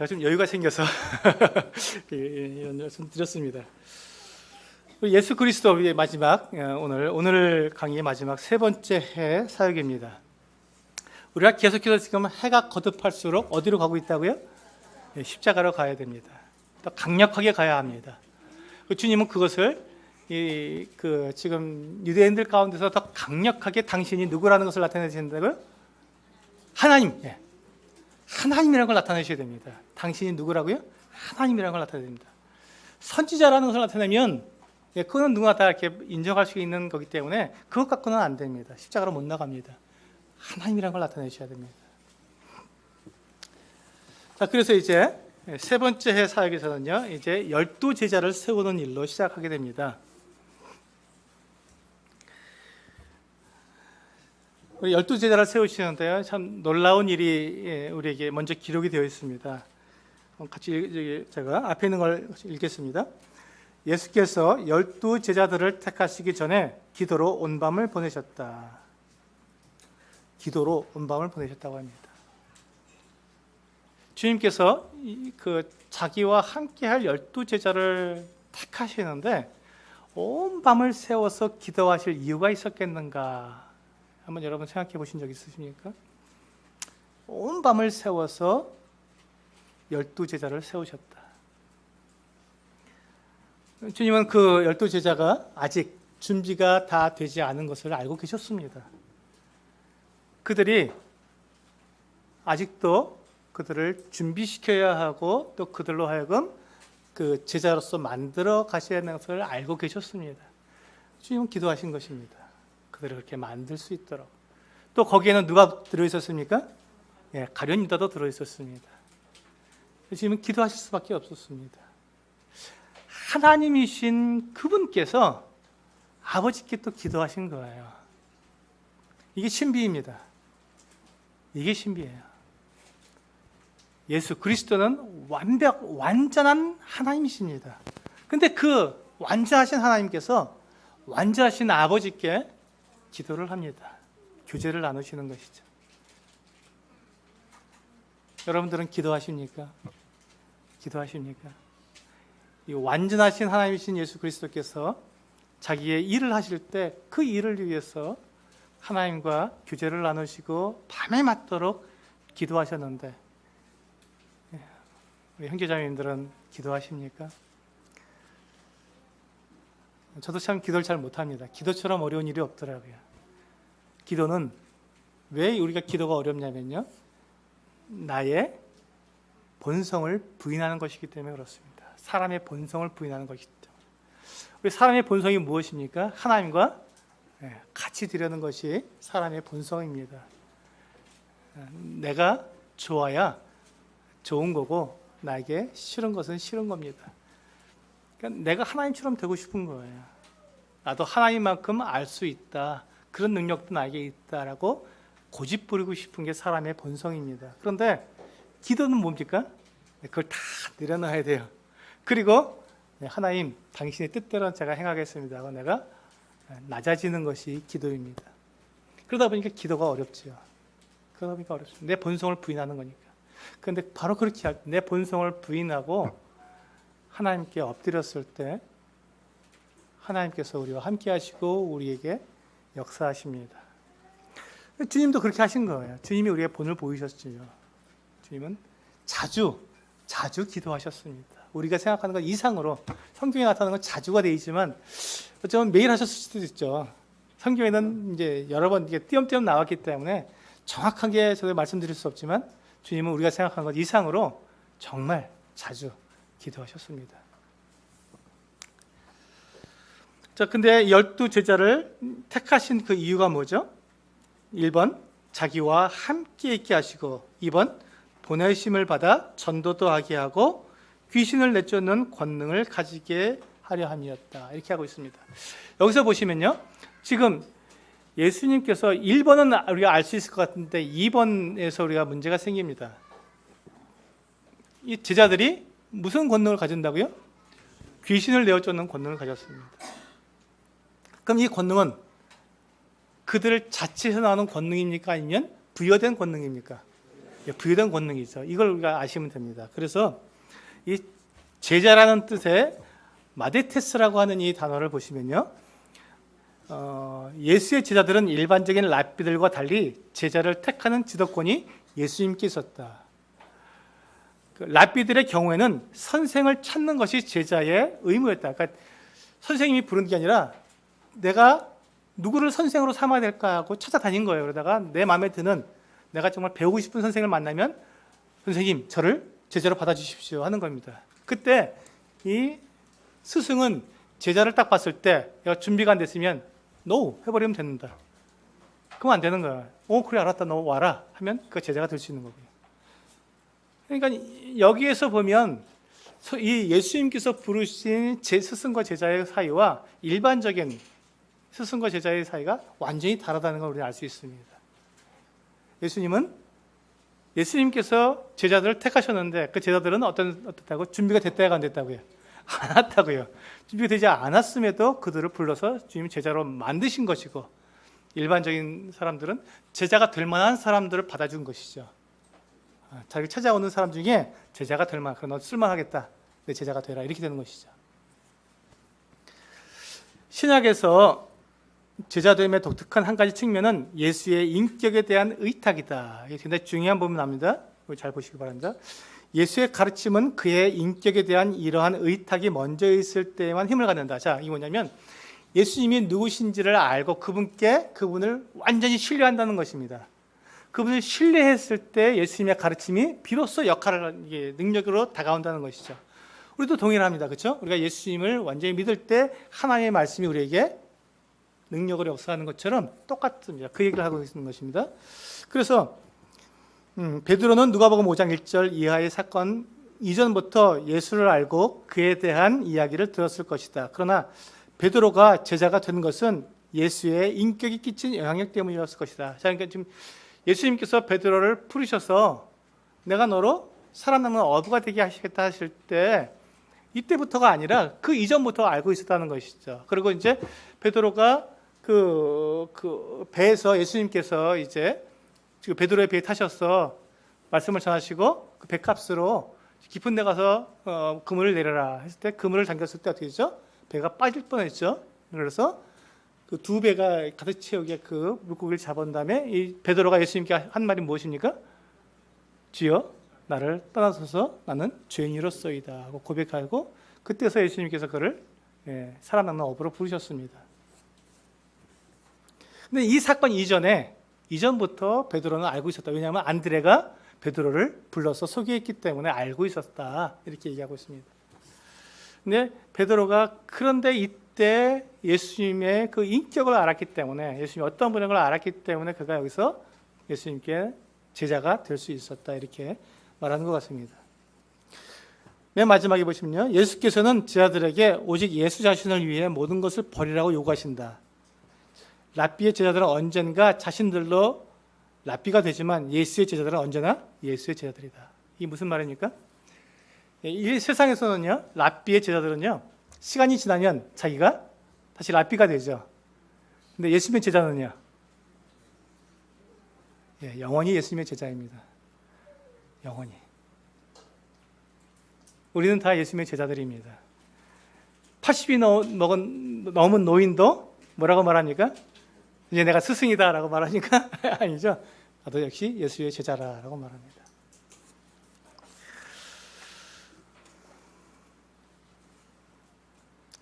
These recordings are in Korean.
제가 좀 여유가 생겨서 이런 말씀 드렸습니다. 예수 그리스도의 마지막 오늘 강의의 마지막 세 번째 해 사역입니다. 우리가 계속해서 지금 해가 거듭할수록 어디로 가고 있다고요? 십자가로 가야 됩니다. 또 강력하게 가야 합니다. 주님은 그것을 지금 유대인들 가운데서 더 강력하게 당신이 누구라는 것을 나타내신다고요? 하나님, 하나님이라는 걸 나타내셔야 됩니다. 당신이 누구라고요? 하나님이라는 걸 나타내야 됩니다. 선지자라는 것을 나타내면 그거는 누구나 다 이렇게 인정할 수 있는 거기 때문에 그것 갖고는 안 됩니다. 십자가로 못 나갑니다. 하나님이라는 걸 나타내셔야 됩니다. 자, 그래서 이제 세 번째 해 사역에서는요, 이제 12제자를 세우는 일로 시작하게 됩니다. 우리 12제자를 세우시는데요, 참 놀라운 일이 우리에게 먼저 기록이 되어 있습니다. 같이 제가 앞에 있는 걸 읽겠습니다. 예수께서 12제자들을 택하시기 전에 기도로 온 밤을 보내셨다. 기도로 온 밤을 보내셨다고 합니다. 주님께서 자기와 함께할 12제자를 택하시는데 온 밤을 세워서 기도하실 이유가 있었겠는가? 한번 여러분 생각해 보신 적 있으십니까? 온 밤을 세워서 12제자를 세우셨다. 주님은 그 12제자가 아직 준비가 다 되지 않은 것을 알고 계셨습니다. 그들이 아직도 그들을 준비시켜야 하고 또 그들로 하여금 그 제자로서 만들어 가셔야 하는 것을 알고 계셨습니다. 주님은 기도하신 것입니다. 그들을 그렇게 만들 수 있도록. 또 거기에는 누가 들어있었습니까? 가룟 유다도 들어있었습니다. 주님은 기도하실 수밖에 없었습니다. 하나님이신 그분께서 아버지께 또 기도하신 거예요. 이게 신비입니다. 이게 신비예요. 예수 그리스도는 완전한 하나님이십니다. 근데 그 완전하신 하나님께서 완전하신 아버지께 기도를 합니다. 교제를 나누시는 것이죠. 여러분들은 기도하십니까? 기도하십니까? 이 완전하신 하나님이신 예수 그리스도께서 자기의 일을 하실 때 그 일을 위해서 하나님과 교제를 나누시고 밤에 맞도록 기도하셨는데 우리 형제자매님들은 기도하십니까? 저도 참 기도를 잘 못합니다. 기도처럼 어려운 일이 없더라고요. 기도는 왜 우리가 기도가 어렵냐면요, 나의 본성을 부인하는 것이기 때문에 그렇습니다. 사람의 본성을 부인하는 것이기 때문에. 우리 사람의 본성이 무엇입니까? 하나님과 같이 되려는 것이 사람의 본성입니다. 내가 좋아야 좋은 거고 나에게 싫은 것은 싫은 겁니다. 그러니까 내가 하나님처럼 되고 싶은 거예요. 나도 하나님만큼 알 수 있다. 그런 능력도 나에게 있다라고 고집 부리고 싶은 게 사람의 본성입니다. 그런데 기도는 뭡니까? 그걸 다 내려놔야 돼요. 그리고 하나님, 당신의 뜻대로 제가 행하겠습니다 하고 내가 낮아지는 것이 기도입니다. 그러다 보니까 기도가 어렵죠. 그러다 보니까 어렵습니다. 내 본성을 부인하는 거니까. 그런데 바로 그렇게 할 때 내 본성을 부인하고 하나님께 엎드렸을 때 하나님께서 우리와 함께 하시고 우리에게 역사하십니다. 주님도 그렇게 하신 거예요. 주님이 우리의 본을 보이셨죠. 주님은 자주 기도하셨습니다. 우리가 생각하는 것 이상으로 성경에 나타나는 건 자주가 되어 있지만 어쩌면 매일 하셨을 수도 있죠. 성경에는 이제 여러 번 이게 띄엄띄엄 나왔기 때문에 정확하게 저도 말씀드릴 수 없지만 주님은 우리가 생각하는 것 이상으로 정말 자주 기도하셨습니다. 자, 근데 12제자를 택하신 그 이유가 뭐죠? 1번, 자기와 함께 있게 하시고 2번, 보내심을 받아 전도도 하게 하고 귀신을 내쫓는 권능을 가지게 하려 함이었다. 이렇게 하고 있습니다. 여기서 보시면요, 지금 예수님께서 1번은 우리가 알 수 있을 것 같은데 2번에서 우리가 문제가 생깁니다. 이 제자들이 무슨 권능을 가진다고요? 귀신을 내어쫓는 권능을 가졌습니다. 그럼 이 권능은 그들 자체에서 나오는 권능입니까? 아니면 부여된 권능입니까? 부여된 권능이죠. 이걸 우리가 아시면 됩니다. 그래서 이 제자라는 뜻의 마데테스라고 하는 이 단어를 보시면요, 예수의 제자들은 일반적인 랍비들과 달리 제자를 택하는 지도권이 예수님께 있었다. 그 랍비들의 경우에는 선생을 찾는 것이 제자의 의무였다. 그러니까 선생님이 부르는 게 아니라 내가 누구를 선생으로 삼아야 될까 하고 찾아다닌 거예요. 그러다가 내 마음에 드는, 내가 정말 배우고 싶은 선생을 만나면 선생님 저를 제자로 받아주십시오 하는 겁니다. 그때 이 스승은 제자를 딱 봤을 때 내가 준비가 안 됐으면 NO 해버리면 된다. 그럼 안 되는 거야. 그래 알았다, 너 와라 하면 그 제자가 될 수 있는 거고요. 그러니까 여기에서 보면 이 예수님께서 부르신 제 스승과 제자의 사이와 일반적인 스승과 제자의 사이가 완전히 다르다는 걸 우리는 알 수 있습니다. 예수님께서 제자들을 택하셨는데 그 제자들은 어떻다고? 준비가 됐다고 안 됐다고요? 안 왔다고요. 준비가 되지 않았음에도 그들을 불러서 주님 제자로 만드신 것이고, 일반적인 사람들은 제자가 될 만한 사람들을 받아준 것이죠. 자기를 찾아오는 사람 중에 제자가 될 만한, 그럼 너 쓸만하겠다, 내 제자가 되라, 이렇게 되는 것이죠. 신약에서 제자됨의 독특한 한 가지 측면은 예수의 인격에 대한 의탁이다. 이게 굉장히 중요한 부분입니다. 잘 보시기 바랍니다. 예수의 가르침은 그의 인격에 대한 이러한 의탁이 먼저 있을 때만 힘을 갖는다. 자, 이게 뭐냐면 예수님이 누구신지를 알고 그분을 완전히 신뢰한다는 것입니다. 그분을 신뢰했을 때 예수님의 가르침이 비로소 능력으로 다가온다는 것이죠. 우리도 동일합니다. 그렇죠? 우리가 예수님을 완전히 믿을 때 하나님의 말씀이 우리에게 능력으로 역사하는 것처럼 똑같습니다. 그 얘기를 하고 있는 것입니다. 그래서 베드로는 누가복음 5장 1절 이하의 사건 이전부터 예수를 알고 그에 대한 이야기를 들었을 것이다. 그러나 베드로가 제자가 된 것은 예수의 인격이 끼친 영향력 때문이었을 것이다. 자, 그러니까 지금 예수님께서 베드로를 부르셔서 내가 너로 살아남는 어부가 되게 하시겠다 하실 때, 이때부터가 아니라 그 이전부터 알고 있었다는 것이죠. 그리고 이제 베드로가 그 배에서 예수님께서 이제 베드로의 배에 타셔서 말씀을 전하시고 그 배값으로 깊은 데 가서 그물을 내려라 했을 때, 그물을 잠겼을 때 어떻게 되죠? 배가 빠질 뻔했죠. 그래서 그 두 배가 가득 채우게 그 물고기를 잡은 다음에 이 베드로가 예수님께 한 말이 무엇입니까? 주여, 나를 떠나소서, 나는 죄인이로소이다 하고 고백하고, 그때서 예수님께서 그를 살아남는 어부로 부르셨습니다. 근데 이 사건 이전부터 베드로는 알고 있었다. 왜냐하면 안드레가 베드로를 불러서 소개했기 때문에 알고 있었다, 이렇게 얘기하고 있습니다. 근데 베드로가 그런데 이때 예수님의 그 인격을 알았기 때문에, 예수님이 어떤 분인 걸 알았기 때문에 그가 여기서 예수님께 제자가 될 수 있었다, 이렇게 말하는 것 같습니다. 맨 마지막에 보시면요, 예수께서는 제자들에게 오직 예수 자신을 위해 모든 것을 버리라고 요구하신다. 랍비의 제자들은 언젠가 자신들로 랍비가 되지만 예수의 제자들은 언제나 예수의 제자들이다. 이게 무슨 말입니까? 이 세상에서는요, 랍비의 제자들은요, 시간이 지나면 자기가 다시 랍비가 되죠. 근데 예수님의 제자는요, 영원히 예수님의 제자입니다. 영원히. 우리는 다 예수님의 제자들입니다. 80이 넘은 노인도 뭐라고 말합니까? 이제 내가 스승이다라고 말하니까 아니죠. 나도 역시 예수의 제자라고 말합니다.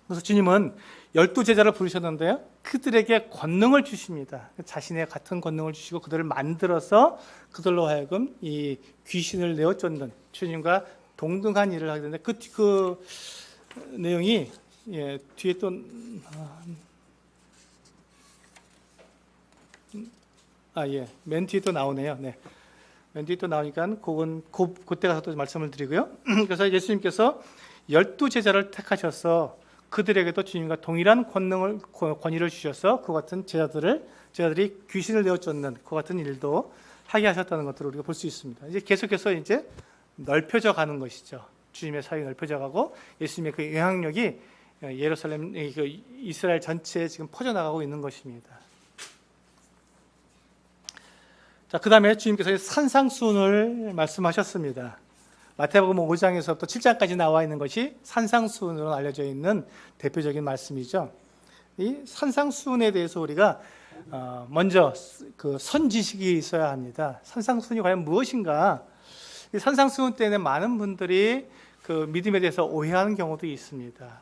그래서 주님은 12제자를 부르셨는데요, 그들에게 권능을 주십니다. 자신의 같은 권능을 주시고 그들을 만들어서 그들로 하여금 이 귀신을 내어쫓는, 주님과 동등한 일을 하게 되는데 그 내용이 뒤에 또 맨 뒤에 또 나오네요. 네. 맨 뒤에 또 나오니까 그때 가서 또 말씀을 드리고요. 그래서 예수님께서 12제자를 택하셔서 그들에게도 주님과 동일한 권위를 주셔서 그 같은 제자들이 귀신을 내어쫓는 그 같은 일도 하게 하셨다는 것들을 우리가 볼 수 있습니다. 이제 계속해서 이제 넓혀져 가는 것이죠. 주님의 사역이 넓혀져 가고 예수님의 그 영향력이 예루살렘, 이스라엘 전체에 지금 퍼져나가고 있는 것입니다. 자, 그 다음에 주님께서 산상수훈을 말씀하셨습니다. 마태복음 5장에서부터 7장까지 나와 있는 것이 산상수훈으로 알려져 있는 대표적인 말씀이죠. 이 산상수훈에 대해서 우리가 먼저 그 선지식이 있어야 합니다. 산상수훈이 과연 무엇인가? 이 산상수훈 때는 많은 분들이 그 믿음에 대해서 오해하는 경우도 있습니다.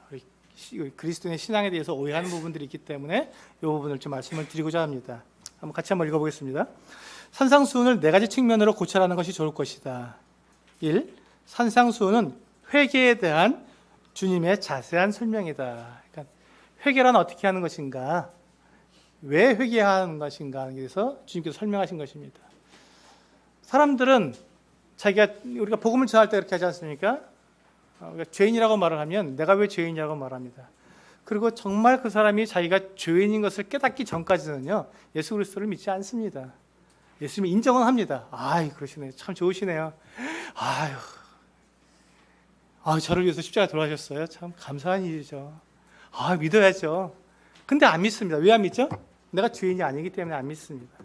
그리스도인의 신앙에 대해서 오해하는 부분들이 있기 때문에 이 부분을 좀 말씀을 드리고자 합니다. 같이 한번 읽어보겠습니다. 산상수훈을 네 가지 측면으로 고찰하는 것이 좋을 것이다. 1. 산상수훈은 회개에 대한 주님의 자세한 설명이다. 그러니까 회개란 어떻게 하는 것인가? 왜 회개하는 것인가에 대해서 주님께서 설명하신 것입니다. 사람들은 우리가 복음을 전할 때 그렇게 하지 않습니까? 우리가 죄인이라고 말을 하면 내가 왜 죄인이라고 말합니다. 그리고 정말 그 사람이 자기가 죄인인 것을 깨닫기 전까지는요, 예수 그리스도를 믿지 않습니다. 예수님이 인정은 합니다. 그러시네요. 참 좋으시네요. 저를 위해서 십자가 돌아가셨어요. 참 감사한 일이죠. 믿어야죠. 근데 안 믿습니다. 왜 안 믿죠? 내가 죄인이 아니기 때문에 안 믿습니다.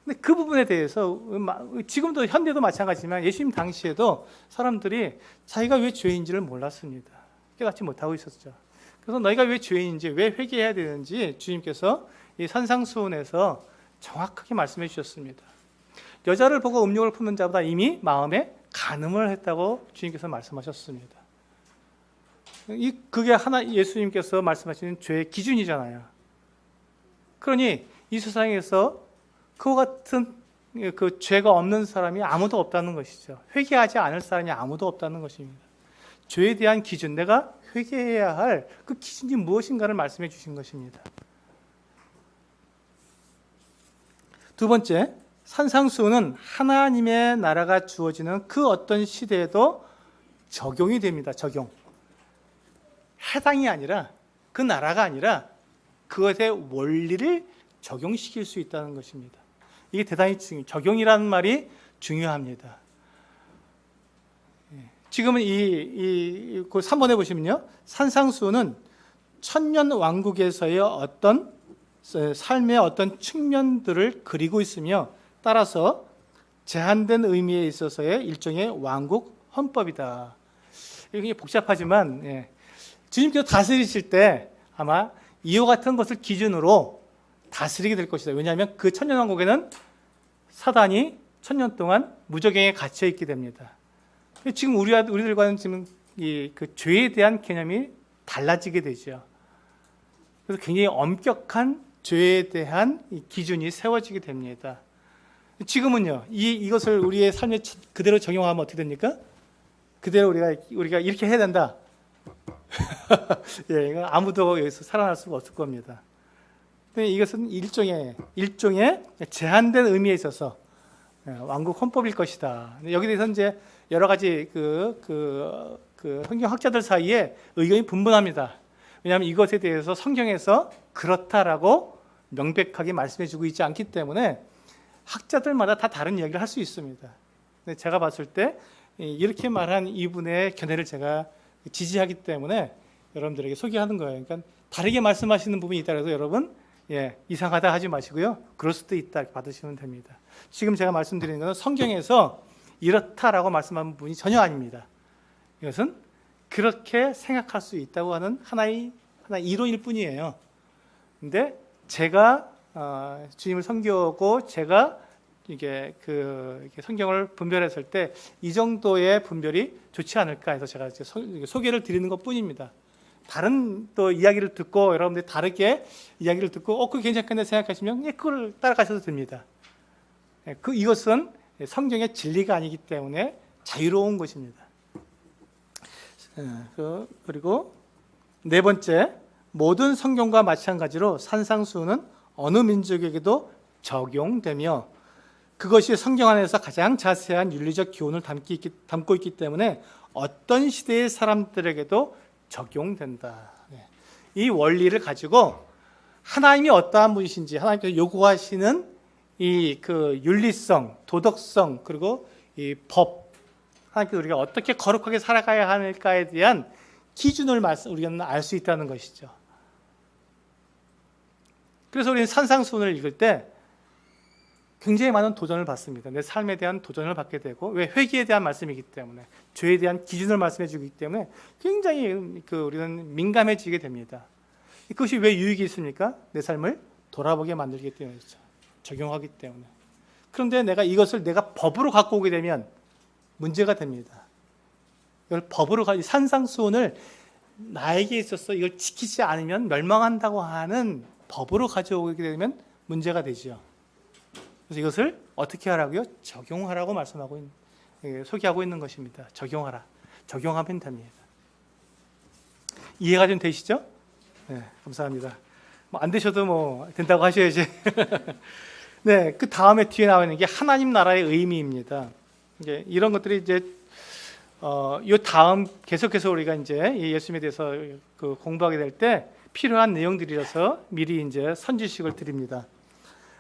근데 그 부분에 대해서 지금도 현대도 마찬가지지만 예수님 당시에도 사람들이 자기가 왜 죄인지를 몰랐습니다. 깨닫지 못하고 있었죠. 그래서 너희가 왜 죄인인지, 왜 회개해야 되는지 주님께서 이 산상수훈에서 정확하게 말씀해 주셨습니다. 여자를 보고 음욕을 품는 자보다 이미 마음에 간음을 했다고 주님께서 말씀하셨습니다. 그게 예수님께서 말씀하시는 죄의 기준이잖아요. 그러니 이 세상에서 그와 같은 그 죄가 없는 사람이 아무도 없다는 것이죠. 회개하지 않을 사람이 아무도 없다는 것입니다. 죄에 대한 기준, 내가 회개해야 할 그 기준이 무엇인가를 말씀해 주신 것입니다. 두 번째, 산상수훈은 하나님의 나라가 주어지는 그 어떤 시대에도 적용이 됩니다. 적용. 해당이 아니라, 그 나라가 아니라 그것의 원리를 적용시킬 수 있다는 것입니다. 이게 대단히 적용이라는 말이 중요합니다. 지금은 그 3번에 보시면요, 산상수훈은 천년 왕국에서의 어떤 삶의 어떤 측면들을 그리고 있으며, 따라서 제한된 의미에 있어서의 일종의 왕국 헌법이다. 이게 복잡하지만 주님께서 다스리실 때 아마 이와 같은 것을 기준으로 다스리게 될 것이다. 왜냐하면 그 천년왕국에는 사단이 천년 동안 무적행에 갇혀 있게 됩니다. 지금 우리들과는 지금 그 죄에 대한 개념이 달라지게 되죠. 그래서 굉장히 엄격한 죄에 대한 기준이 세워지게 됩니다. 지금은요, 이것을 우리의 삶에 그대로 적용하면 어떻게 됩니까? 그대로 우리가 이렇게 해야 된다. 이건 아무도 여기서 살아날 수가 없을 겁니다. 근데 이것은 일종의 제한된 의미에 있어서 왕국 헌법일 것이다. 여기에 대해서 이제 여러 가지 그 성경학자들 사이에 의견이 분분합니다. 왜냐하면 이것에 대해서 성경에서 그렇다라고 명백하게 말씀해주고 있지 않기 때문에 학자들마다 다 다른 이야기를 할 수 있습니다. 근데 제가 봤을 때 이렇게 말한 이분의 견해를 제가 지지하기 때문에 여러분들에게 소개하는 거예요. 그러니까 다르게 말씀하시는 부분이 있다 해서 여러분 이상하다 하지 마시고요. 그럴 수도 있다 받으시면 됩니다. 지금 제가 말씀드리는 것은 성경에서 이렇다라고 말씀하는 부분이 전혀 아닙니다. 이것은 그렇게 생각할 수 있다고 하는 하나의 이론일 뿐이에요. 근데 제가 주님을 섬기고 제가 이게 성경을 분별했을 때 이 정도의 분별이 좋지 않을까 해서 제가 소개를 드리는 것뿐입니다. 다른 또 이야기를 듣고 여러분들이 다르게 이야기를 듣고 그거 괜찮겠네 생각하시면 그걸 따라가셔도 됩니다. 이것은 성경의 진리가 아니기 때문에 자유로운 것입니다. 그리고 네 번째, 모든 성경과 마찬가지로 산상수훈은 어느 민족에게도 적용되며 그것이 성경 안에서 가장 자세한 윤리적 교훈을 담고 있기 때문에 어떤 시대의 사람들에게도 적용된다. 이 원리를 가지고 하나님이 어떠한 분이신지, 하나님께서 요구하시는 그 윤리성, 도덕성, 그리고 이 법, 하나님께서 우리가 어떻게 거룩하게 살아가야 할까에 대한 기준을 우리가 알 수 있다는 것이죠. 그래서 우리는 산상수훈을 읽을 때 굉장히 많은 도전을 받습니다. 내 삶에 대한 도전을 받게 되고, 왜? 회개에 대한 말씀이기 때문에, 죄에 대한 기준을 말씀해 주기 때문에 굉장히 우리는 민감해지게 됩니다. 그것이 왜 유익이 있습니까? 내 삶을 돌아보게 만들기 때문이죠. 적용하기 때문에. 그런데 내가 이것을 내가 법으로 갖고 오게 되면 문제가 됩니다. 이걸 법으로 산상수훈을 나에게 있어서 이걸 지키지 않으면 멸망한다고 하는 법으로 가져오게 되면 문제가 되죠. 그래서 이것을 어떻게 하라고요? 적용하라고 말씀하고 소개하고 있는 것입니다. 적용하라. 적용하면 됩니다. 이해가 좀 되시죠? 네, 감사합니다. 안 되셔도 된다고 하셔야지. 네, 그 다음에 뒤에 나와 있는 게 하나님 나라의 의미입니다. 이제 이런 것들이 이제 요 다음 계속해서 우리가 이제 예수님에 대해서 공부하게 될 때 필요한 내용들이라서 미리 이제 선지식을 드립니다.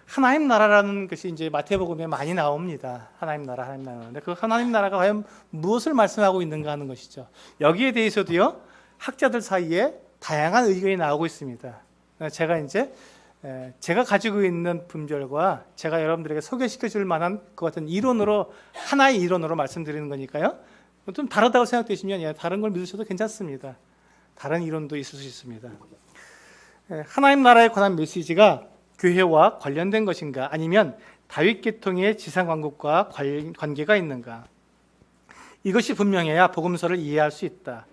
하나님 나라라는 것이 이제 마태복음에 많이 나옵니다. 하나님 나라, 하나님 나라. 근데 그 하나님 나라가 과연 무엇을 말씀하고 있는가 하는 것이죠. 여기에 대해서도요, 학자들 사이에 다양한 의견이 나오고 있습니다. 제가 가지고 있는 분별과 제가 여러분들에게 소개시켜 줄 만한 그 같은 이론으로, 하나의 이론으로 말씀드리는 거니까요. 좀 다르다고 생각되시면 다른 걸 믿으셔도 괜찮습니다. 다른 이론도 있을 수 있습니다. 하나님 나라에 관한 메시지가 교회와 관련된 것인가, 아니면 다윗 계통의 지상왕국과 관계가 있는가? 이것이 분명해야 복음서를 이해할 수 있다.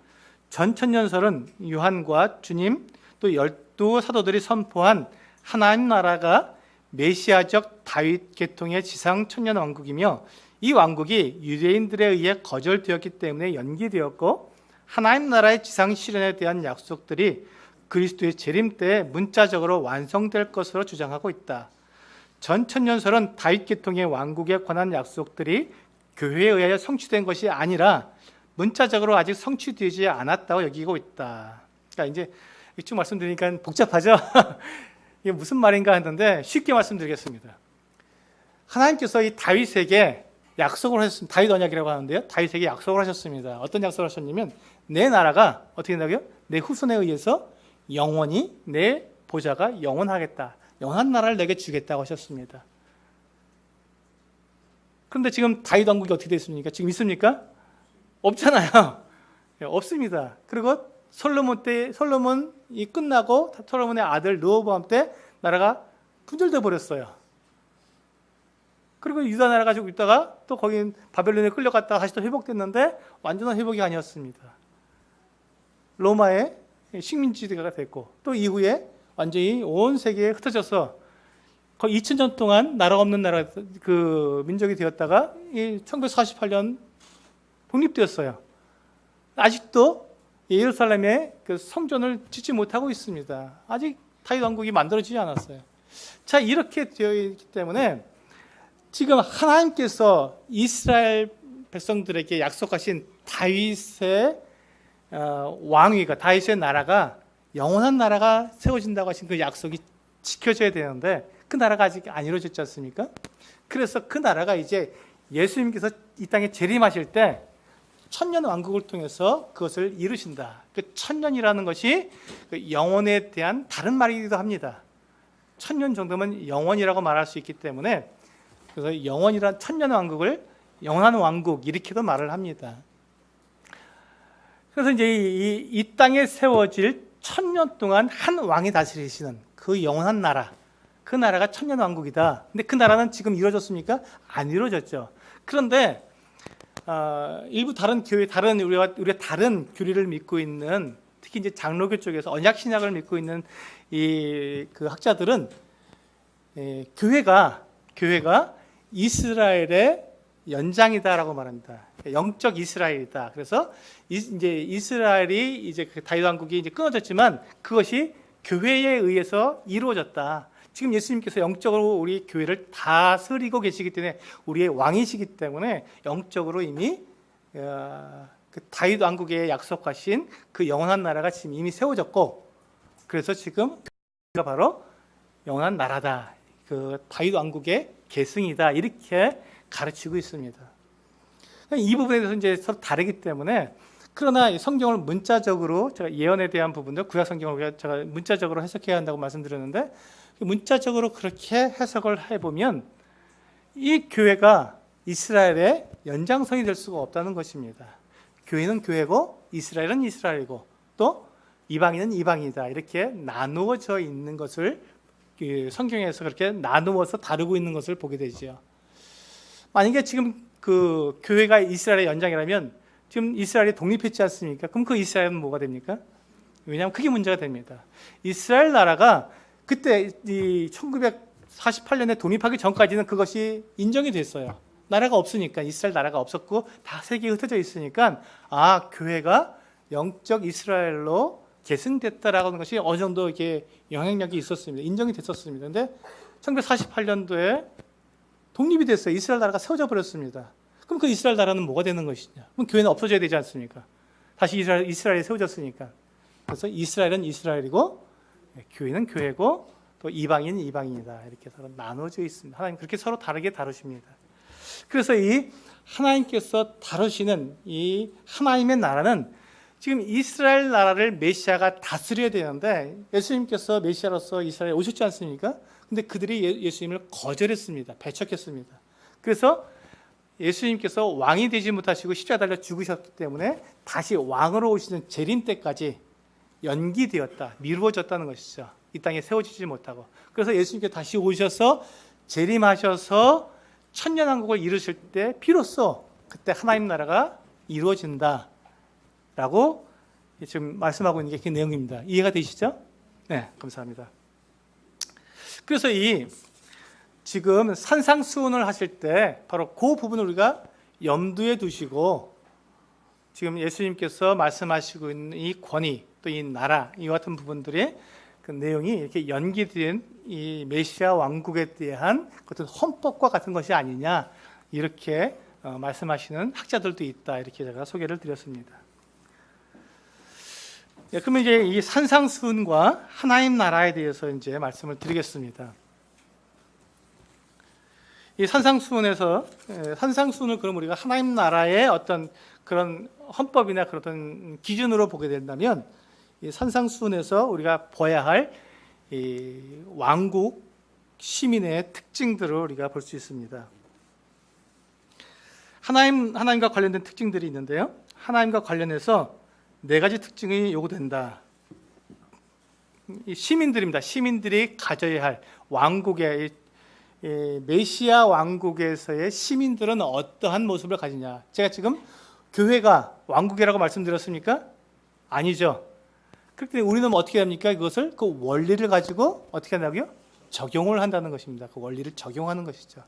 전천년설은 요한과 주님 또 12사도들이 선포한 하나님 나라가 메시아적 다윗 계통의 지상 천년 왕국이며, 이 왕국이 유대인들에 의해 거절되었기 때문에 연기되었고, 하나님 나라의 지상 실현에 대한 약속들이 그리스도의 재림 때 문자적으로 완성될 것으로 주장하고 있다. 전천년설은 다윗 계통의 왕국에 관한 약속들이 교회에 의하여 성취된 것이 아니라 문자적으로 아직 성취되지 않았다고 여기고 있다. 그러니까 이제 쭉 말씀드리니까 복잡하죠? 이게 무슨 말인가 했는데 쉽게 말씀드리겠습니다. 하나님께서 이 다윗에게 약속을 하셨습니다. 다윗 언약이라고 하는데요, 다윗에게 약속을 하셨습니다. 어떤 약속을 하셨냐면, 내 나라가 어떻게 된다고요? 내 후손에 의해서 영원히 내 보좌가 영원하겠다. 영원한 나라를 내게 주겠다고 하셨습니다. 그런데 지금 다윗 왕국이 어떻게 되어 있습니까? 지금 있습니까? 없잖아요. 없습니다. 그리고 솔로몬이 끝나고 솔로몬의 아들 르호보암 때 나라가 분절돼 버렸어요. 그리고 유다 나라 가지고 있다가 또 거기 바벨론에 끌려갔다가 다시 또 회복됐는데 완전한 회복이 아니었습니다. 로마의 식민지가 됐고, 또 이후에 완전히 온 세계에 흩어져서 거의 2000년 동안 나라 없는 나라 민족이 되었다가 1948년 독립되었어요. 아직도 예루살렘에 그 성전을 짓지 못하고 있습니다. 아직 다윗 왕국이 만들어지지 않았어요. 자, 이렇게 되어 있기 때문에 지금 하나님께서 이스라엘 백성들에게 약속하신 다윗의 왕위가, 다윗의 나라가 영원한 나라가 세워진다고 하신 그 약속이 지켜져야 되는데, 그 나라가 아직 안 이루어졌지 않습니까? 그래서 그 나라가 이제 예수님께서 이 땅에 재림하실 때 천년 왕국을 통해서 그것을 이루신다. 그 천년이라는 것이 그 영원에 대한 다른 말이기도 합니다. 천년 정도면 영원이라고 말할 수 있기 때문에, 그래서 영원이란 천년 왕국을 영원한 왕국 이렇게도 말을 합니다. 그래서 이제 이 땅에 세워질 천년 동안 한 왕이 다스리시는 그 영원한 나라, 그 나라가 천년 왕국이다. 근데 그 나라는 지금 이루어졌습니까? 안 이루어졌죠. 그런데 일부 다른 교회, 우리가 다른 교리를 믿고 있는, 특히 이제 장로교 쪽에서 언약 신약을 믿고 있는 그 학자들은 교회가 이스라엘의 연장이다라고 말합니다. 영적 이스라엘이다. 그래서 이제 이스라엘이 이제 그 다윗 왕국이 이제 끊어졌지만 그것이 교회에 의해서 이루어졌다. 지금 예수님께서 영적으로 우리 교회를 다스리고 계시기 때문에, 우리의 왕이시기 때문에 영적으로 이미 그 다윗 왕국에 약속하신 그 영원한 나라가 지금 이미 세워졌고, 그래서 지금 교회가 바로 영원한 나라다. 그 다윗 왕국의 계승이다. 이렇게 가르치고 있습니다. 이 부분에 대해서 이제 서로 다르기 때문에, 그러나 성경을 문자적으로, 제가 예언에 대한 부분도 구약 성경을 제가 문자적으로 해석해야 한다고 말씀드렸는데, 문자적으로 그렇게 해석을 해보면 이 교회가 이스라엘의 연장선이 될 수가 없다는 것입니다. 교회는 교회고 이스라엘은 이스라엘이고 또 이방인은 이방이다. 이렇게 나누어져 있는 것을 성경에서 그렇게 나누어서 다루고 있는 것을 보게 되죠. 만약에 지금 그 교회가 이스라엘의 연장이라면 지금 이스라엘이 독립했지 않습니까? 그럼 그 이스라엘은 뭐가 됩니까? 왜냐하면 그게 문제가 됩니다. 이스라엘 나라가 그때 이 1948년에 독립하기 전까지는 그것이 인정이 됐어요. 나라가 없으니까, 이스라엘 나라가 없었고 다 세계에 흩어져 있으니까 교회가 영적 이스라엘로 계승됐다라고 하는 것이 어느 정도 이렇게 영향력이 있었습니다. 인정이 됐었습니다. 그런데 1948년도에 독립이 됐어요. 이스라엘 나라가 세워져 버렸습니다. 그럼 그 이스라엘 나라는 뭐가 되는 것이냐? 그럼 교회는 없어져야 되지 않습니까? 다시 이스라엘이 세워졌으니까. 그래서 이스라엘은 이스라엘이고 교회는 교회고 또 이방인은 이방인이다. 이렇게 서로 나눠져 있습니다. 하나님 그렇게 서로 다르게 다루십니다. 그래서 이 하나님께서 다루시는 이 하나님의 나라는 지금 이스라엘 나라를 메시아가 다스려야 되는데 예수님께서 메시아로서 이스라엘에 오셨지 않습니까? 근데 그들이 예수님을 거절했습니다. 배척했습니다. 그래서 예수님께서 왕이 되지 못하시고 십자가 달려 죽으셨기 때문에 다시 왕으로 오시는 재림 때까지 연기되었다, 미루어졌다는 것이죠. 이 땅에 세워지지 못하고. 그래서 예수님께서 다시 오셔서 재림하셔서 천년왕국을 이루실 때 비로소 그때 하나님 나라가 이루어진다라고 지금 말씀하고 있는 게 그 내용입니다. 이해가 되시죠? 네, 감사합니다. 그래서 이 지금 산상수훈을 하실 때 바로 그 부분을 우리가 염두에 두시고 지금 예수님께서 말씀하시고 있는 이 권위 또 이 나라 이 같은 부분들의 그 내용이 이렇게 연기된 이 메시아 왕국에 대한 어떤 헌법과 같은 것이 아니냐 이렇게 말씀하시는 학자들도 있다 이렇게 제가 소개를 드렸습니다. 네, 그러면 이제 이 산상수훈과 하나님 나라에 대해서 이제 말씀을 드리겠습니다. 이 산상수훈을 그럼 우리가 하나님 나라의 어떤 그런 헌법이나 그런 기준으로 보게 된다면 이 산상수훈에서 우리가 봐야 할 이 왕국 시민의 특징들을 우리가 볼 수 있습니다. 하나님과 관련된 특징들이 있는데요. 하나님과 관련해서 4가지 특징이 요구된다. 이 시민들입니다. 시민들이 가져야 할 왕국의 메시아 왕국에서의 시민들은 어떠한 모습을 가지냐. 제가 지금 교회가 왕국이라고 말씀드렸습니까? 아니죠. 그렇기 때문에 우리는 어떻게 합니까? 그것을 그 원리를 가지고 어떻게 한다고요? 적용을 한다는 것입니다. 그 원리를 적용하는 것이죠.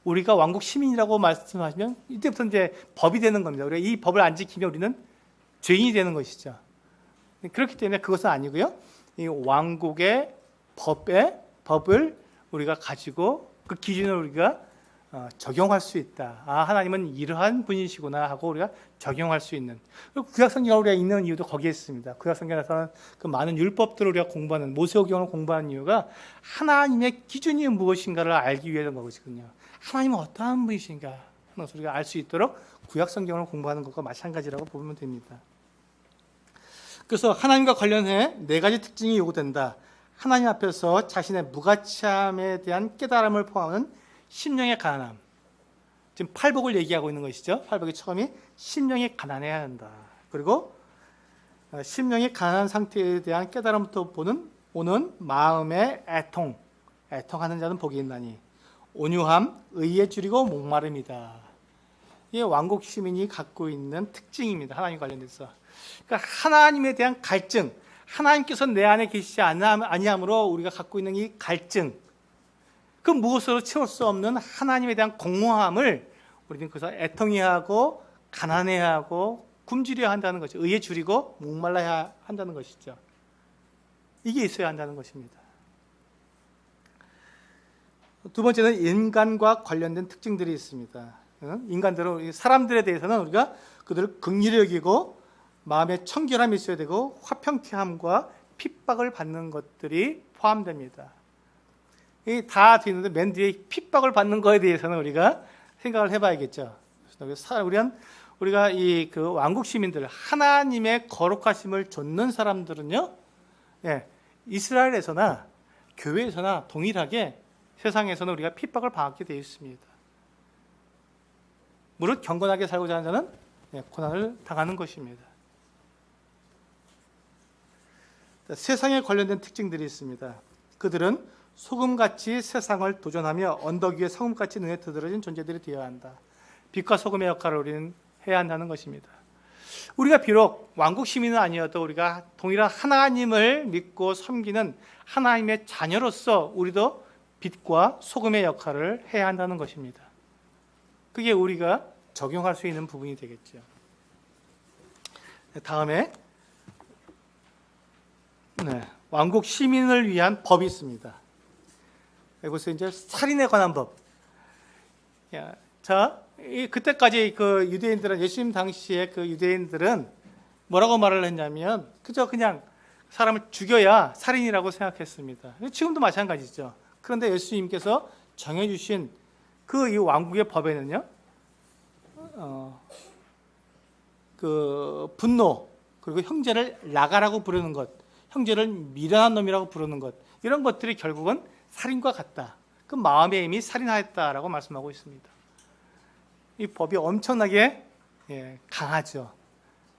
우리가 왕국 시민이라고 말씀하시면 이때부터 이제 법이 되는 겁니다. 우리가 이 법을 안 지키면 우리는 죄인이 되는 것이죠. 그렇기 때문에 그것은 아니고요. 이 왕국의 법을 우리가 가지고 그 기준을 우리가 적용할 수 있다. 하나님은 이러한 분이시구나 하고 우리가 적용할 수 있는. 구약성경을 우리가 읽는 이유도 거기에 있습니다. 구약성경에서는 그 많은 율법들을 우리가 공부하는 모세오경을 공부하는 이유가 하나님의 기준이 무엇인가를 알기 위한 것이거든요. 하나님은 어떠한 분이신가 하는 것을 우리가 알 수 있도록 구약성경을 공부하는 것과 마찬가지라고 보면 됩니다. 그래서 하나님과 관련해 4가지 특징이 요구된다. 하나님 앞에서 자신의 무가치함에 대한 깨달음을 포함하는 심령의 가난함. 지금 팔복을 얘기하고 있는 것이죠. 팔복의 처음이 심령이 가난해야 한다. 그리고 심령이 가난한 상태에 대한 깨달음부터 오는 마음의 애통하는 자는 복이 있나니 온유함, 의에 줄이고 목마름이다. 이게 왕국 시민이 갖고 있는 특징입니다. 하나님 관련돼서. 그러니까 하나님에 대한 갈증, 하나님께서 내 안에 계시지 아니함으로 우리가 갖고 있는 이 갈증, 그 무엇으로 채울 수 없는 하나님에 대한 공허함을 우리는 그래서 애통해하고 가난해하고 굶주려야 한다는 것이죠. 의에 줄이고 목말라야 한다는 것이죠. 이게 있어야 한다는 것입니다. 두 번째는 인간과 관련된 특징들이 있습니다. 인간들은 사람들에 대해서는 우리가 그들을 긍휼히 여기고 마음에 청결함이 있어야 되고 화평케함과 핍박을 받는 것들이 포함됩니다. 이 다 되는데 맨 뒤에 핍박을 받는 거에 대해서는 우리가 생각을 해봐야겠죠. 우리가 이 그 왕국 시민들 하나님의 거룩하심을 좇는 사람들은요, 이스라엘에서나 교회에서나 동일하게 세상에서는 우리가 핍박을 받게 되어 있습니다. 무릇 경건하게 살고자 하는 자는 고난을 당하는 것입니다. 세상에 관련된 특징들이 있습니다. 그들은 소금같이 세상을 도전하며 언덕 위에 성음같이 눈에 드러진 존재들이 되어야 한다. 빛과 소금의 역할을 우리는 해야 한다는 것입니다. 우리가 비록 왕국 시민은 아니어도 우리가 동일한 하나님을 믿고 섬기는 하나님의 자녀로서 우리도 빛과 소금의 역할을 해야 한다는 것입니다. 그게 우리가 적용할 수 있는 부분이 되겠죠. 다음에 왕국 시민을 위한 법이 있습니다. 여기서 이제 살인에 관한 법. 자, 그때까지 그 유대인들은, 예수님 당시에 그 유대인들은 뭐라고 말을 했냐면 그냥 사람을 죽여야 살인이라고 생각했습니다. 지금도 마찬가지죠. 그런데 예수님께서 정해주신 그 이 왕국의 법에는요, 그 분노, 그리고 형제를 나가라고 부르는 것, 형제를 미련한 놈이라고 부르는 것, 이런 것들이 결국은 살인과 같다. 그 마음의 힘이 살인하였다라고 말씀하고 있습니다. 이 법이 엄청나게 강하죠.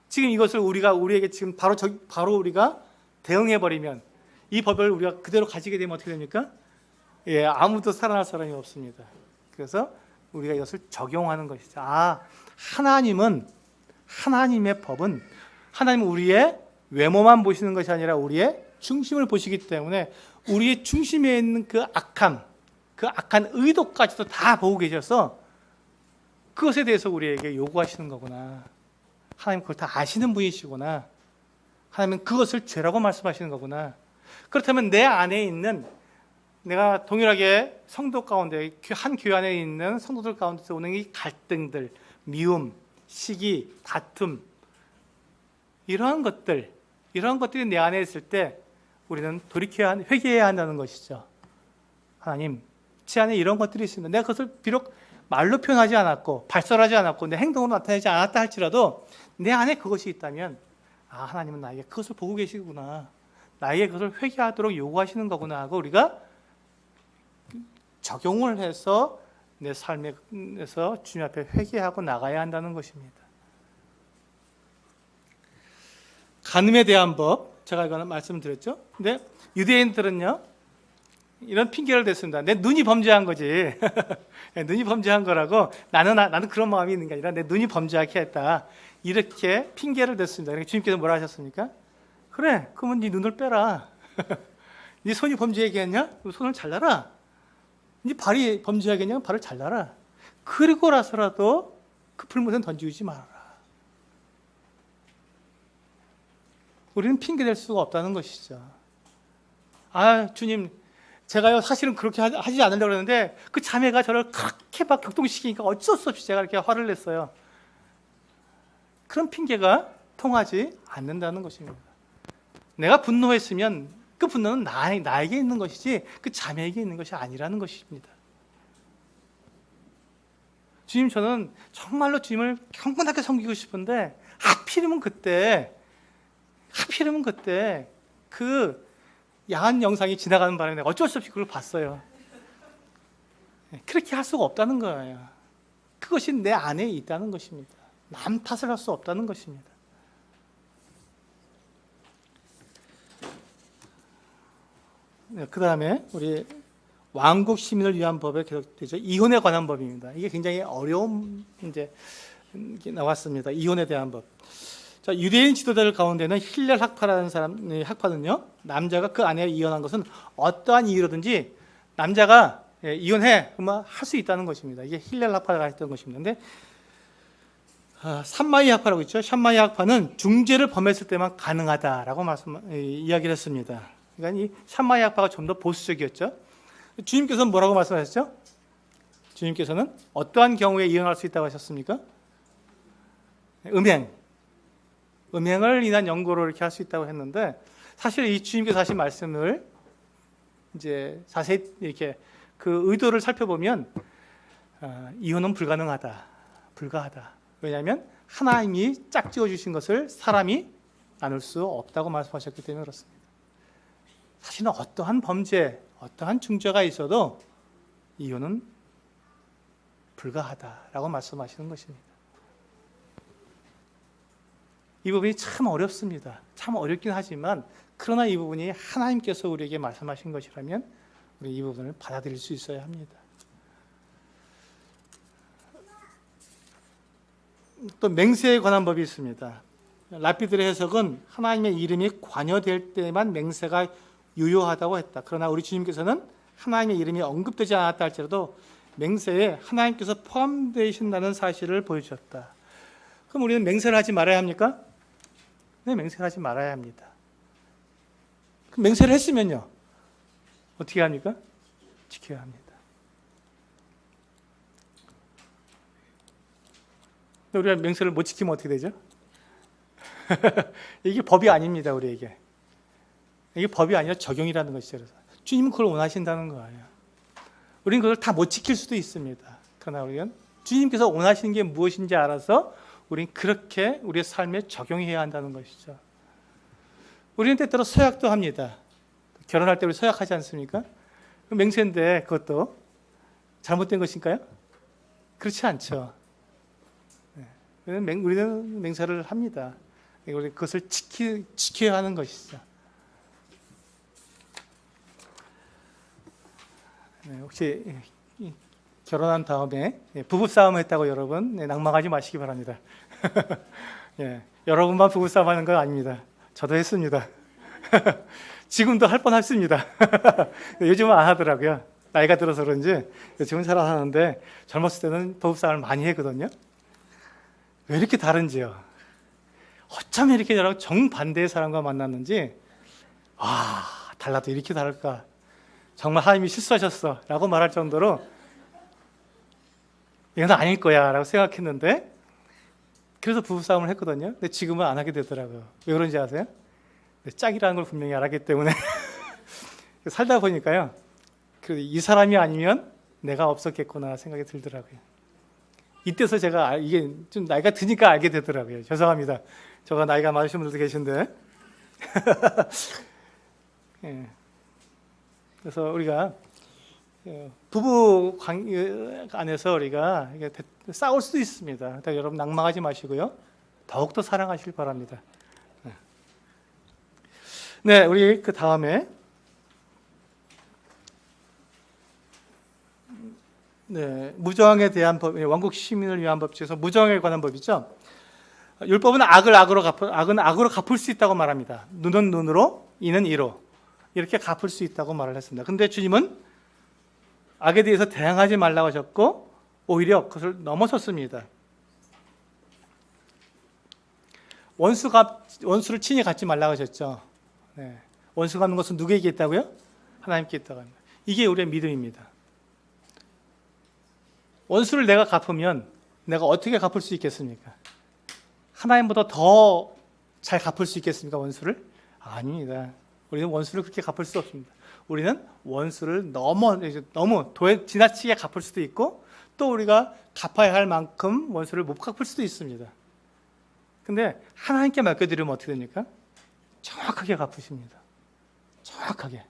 지금 이것을 우리에게 지금 바로 우리가 대응해 버리면, 이 법을 우리가 그대로 가지게 되면 어떻게 됩니까? 아무도 살아날 사람이 없습니다. 그래서 우리가 이것을 적용하는 것이죠. 하나님의 법은, 하나님은 우리의 외모만 보시는 것이 아니라 우리의 중심을 보시기 때문에 우리의 중심에 있는 그 악한 의도까지도 다 보고 계셔서 그것에 대해서 우리에게 요구하시는 거구나. 하나님 그걸 다 아시는 분이시구나. 하나님은 그것을 죄라고 말씀하시는 거구나. 그렇다면 내 안에 있는, 내가 동일하게 성도 가운데, 한 교회 안에 있는 성도들 가운데서 오는 이 갈등들, 미움, 시기, 다툼, 이러한 것들이 내 안에 있을 때 우리는 회개해야 한다는 것이죠. 하나님, 제 안에 이런 것들이 있습니다. 내가 그것을 비록 말로 표현하지 않았고 발설하지 않았고 내 행동으로 나타내지 않았다 할지라도 내 안에 그것이 있다면, 하나님은 나에게 그것을 보고 계시구나, 나에게 그것을 회개하도록 요구하시는 거구나 하고 우리가 적용을 해서 내 삶에서 주님 앞에 회개하고 나가야 한다는 것입니다. 간음에 대한 법, 제가 이거는 말씀드렸죠. 근데 유대인들은요, 이런 핑계를 댔습니다. 내 눈이 범죄한 거지. 눈이 범죄한 거라고, 나는 그런 마음이 있는 게 아니라 내 눈이 범죄하게 했다, 이렇게 핑계를 댔습니다. 그러니까 주님께서 뭐라 하셨습니까? 그래, 그러면 네 눈을 빼라. 네 손이 범죄하게 했냐? 손을 잘라라. 네 발이 범죄하게 했냐? 발을 잘라라. 그리고 나서라도 그 불못은 던지지 말아라. 우리는 핑계댈 수가 없다는 것이죠. 주님, 제가요 사실은 그렇게 하지 않으려고 했는데 그 자매가 저를 그렇게 막 격동시키니까 어쩔 수 없이 제가 이렇게 화를 냈어요. 그런 핑계가 통하지 않는다는 것입니다. 내가 분노했으면 그 분노는 나에게 있는 것이지 그 자매에게 있는 것이 아니라는 것입니다. 주님, 저는 정말로 주님을 경건하게 섬기고 싶은데 하필이면 그때 그 야한 영상이 지나가는 바람에 내가 어쩔 수 없이 그걸 봤어요. 그렇게 할 수가 없다는 거예요. 그것이 내 안에 있다는 것입니다. 남 탓을 할 수 없다는 것입니다. 그 다음에 우리 왕국 시민을 위한 법에 기록되죠. 이혼에 관한 법입니다. 이게 굉장히 어려운 나왔습니다. 이혼에 대한 법. 자, 유대인 지도자들 가운데는 힐렐 학파라는 학파는요, 남자가 그 아내와 이혼한 것은 어떠한 이유로든지 남자가 이혼해 그러면 할 수 있다는 것입니다. 이게 힐렐 학파가 했던 것입니다. 근데 샴마이 학파라고 있죠. 샴마이 학파는 중죄를 범했을 때만 가능하다라고 이야기를 했습니다. 그러니까 이 샴마이 학파가 좀 더 보수적이었죠. 주님께서는 뭐라고 말씀하셨죠? 주님께서는 어떠한 경우에 이혼할 수 있다고 하셨습니까? 음행을 인한 연고로 이렇게 할 수 있다고 했는데, 사실 이 주님께서 하신 말씀을 이제 자세히 이렇게 그 의도를 살펴보면 이혼은 불가하다. 왜냐하면 하나님이 짝지어 주신 것을 사람이 나눌 수 없다고 말씀하셨기 때문에 그렇습니다. 사실은 어떠한 범죄, 어떠한 중죄가 있어도 이혼은 불가하다라고 말씀하시는 것입니다. 이 부분이 참 어렵습니다. 참 어렵긴 하지만 그러나 이 부분이 하나님께서 우리에게 말씀하신 것이라면 우리 이 부분을 받아들일 수 있어야 합니다. 또 맹세에 관한 법이 있습니다. 랍비들의 해석은 하나님의 이름이 관여될 때만 맹세가 유효하다고 했다. 그러나 우리 주님께서는 하나님의 이름이 언급되지 않았다 할지라도 맹세에 하나님께서 포함되신다는 사실을 보여주셨다. 그럼 우리는 맹세를 하지 말아야 합니까? 네, 맹세를 하지 말아야 합니다. 그럼 맹세를 했으면요, 어떻게 합니까? 지켜야 합니다. 근데 우리가 맹세를 못 지키면 어떻게 되죠? 이게 법이 아닙니다, 우리에게. 이게 법이 아니라 적용이라는 것이죠. 그래서 주님은 그걸 원하신다는 거예요. 우리는 그걸 다 못 지킬 수도 있습니다. 그러나 우리는 주님께서 원하시는 게 무엇인지 알아서 우리는 그렇게 우리의 삶에 적용해야 한다는 것이죠. 우리는 때때로 서약도 합니다. 결혼할 때 우리 서약하지 않습니까? 맹세인데 그것도 잘못된 것인가요? 그렇지 않죠. 우리는 맹세를 합니다. 우리 그것을 지켜야 하는 것이죠. 혹시 결혼한 다음에 부부싸움 했다고 여러분 낭망하지 마시기 바랍니다. 여러분만 부부싸움 하는 건 아닙니다. 저도 했습니다. 지금도 할 뻔 했습니다. 요즘은 안 하더라고요. 나이가 들어서 그런지 지금은 잘 안 하는데 젊었을 때는 부부싸움을 많이 했거든요. 왜 이렇게 다른지요? 어쩜 이렇게 저랑 정반대의 사람과 만났는지, 달라도 이렇게 다를까? 정말 하나님이 실수하셨어 라고 말할 정도로 이건 아닐 거야 라고 생각했는데, 그래서 부부싸움을 했거든요. 근데 지금은 안 하게 되더라고요. 왜 그런지 아세요? 짝이라는 걸 분명히 알았기 때문에 살다 보니까요, 이 사람이 아니면 내가 없었겠구나 생각이 들더라고요. 이때서 제가 이게 좀 나이가 드니까 알게 되더라고요. 죄송합니다. 저가 나이가 많으신 분들도 계신데. 그래서 우리가 부부 안에서 우리가 싸울 수도 있습니다. 그러니까 여러분 낭망하지 마시고요. 더욱더 사랑하시길 바랍니다. 네, 우리 그 다음에 무정에 대한 법, 왕국 시민을 위한 법 중에서 무정에 관한 법이죠. 율법은 악은 악으로 갚을 수 있다고 말합니다. 눈은 눈으로, 이는 이로 이렇게 갚을 수 있다고 말을 했습니다. 근데 주님은 악에 대해서 대항하지 말라고 하셨고 오히려 그것을 넘어섰습니다. 원수를 친히 갚지 말라고 하셨죠. 원수 갚는 것은 누구에게 있다고요? 하나님께 있다고 합니다. 이게 우리의 믿음입니다. 원수를 내가 갚으면 내가 어떻게 갚을 수 있겠습니까? 하나님보다 더 잘 갚을 수 있겠습니까, 원수를? 아닙니다. 우리는 원수를 그렇게 갚을 수 없습니다. 우리는 원수를 너무 지나치게 갚을 수도 있고, 또 우리가 갚아야 할 만큼 원수를 못 갚을 수도 있습니다. 근데 하나님께 맡겨드리면 어떻게 됩니까? 정확하게 갚으십니다. 정확하게.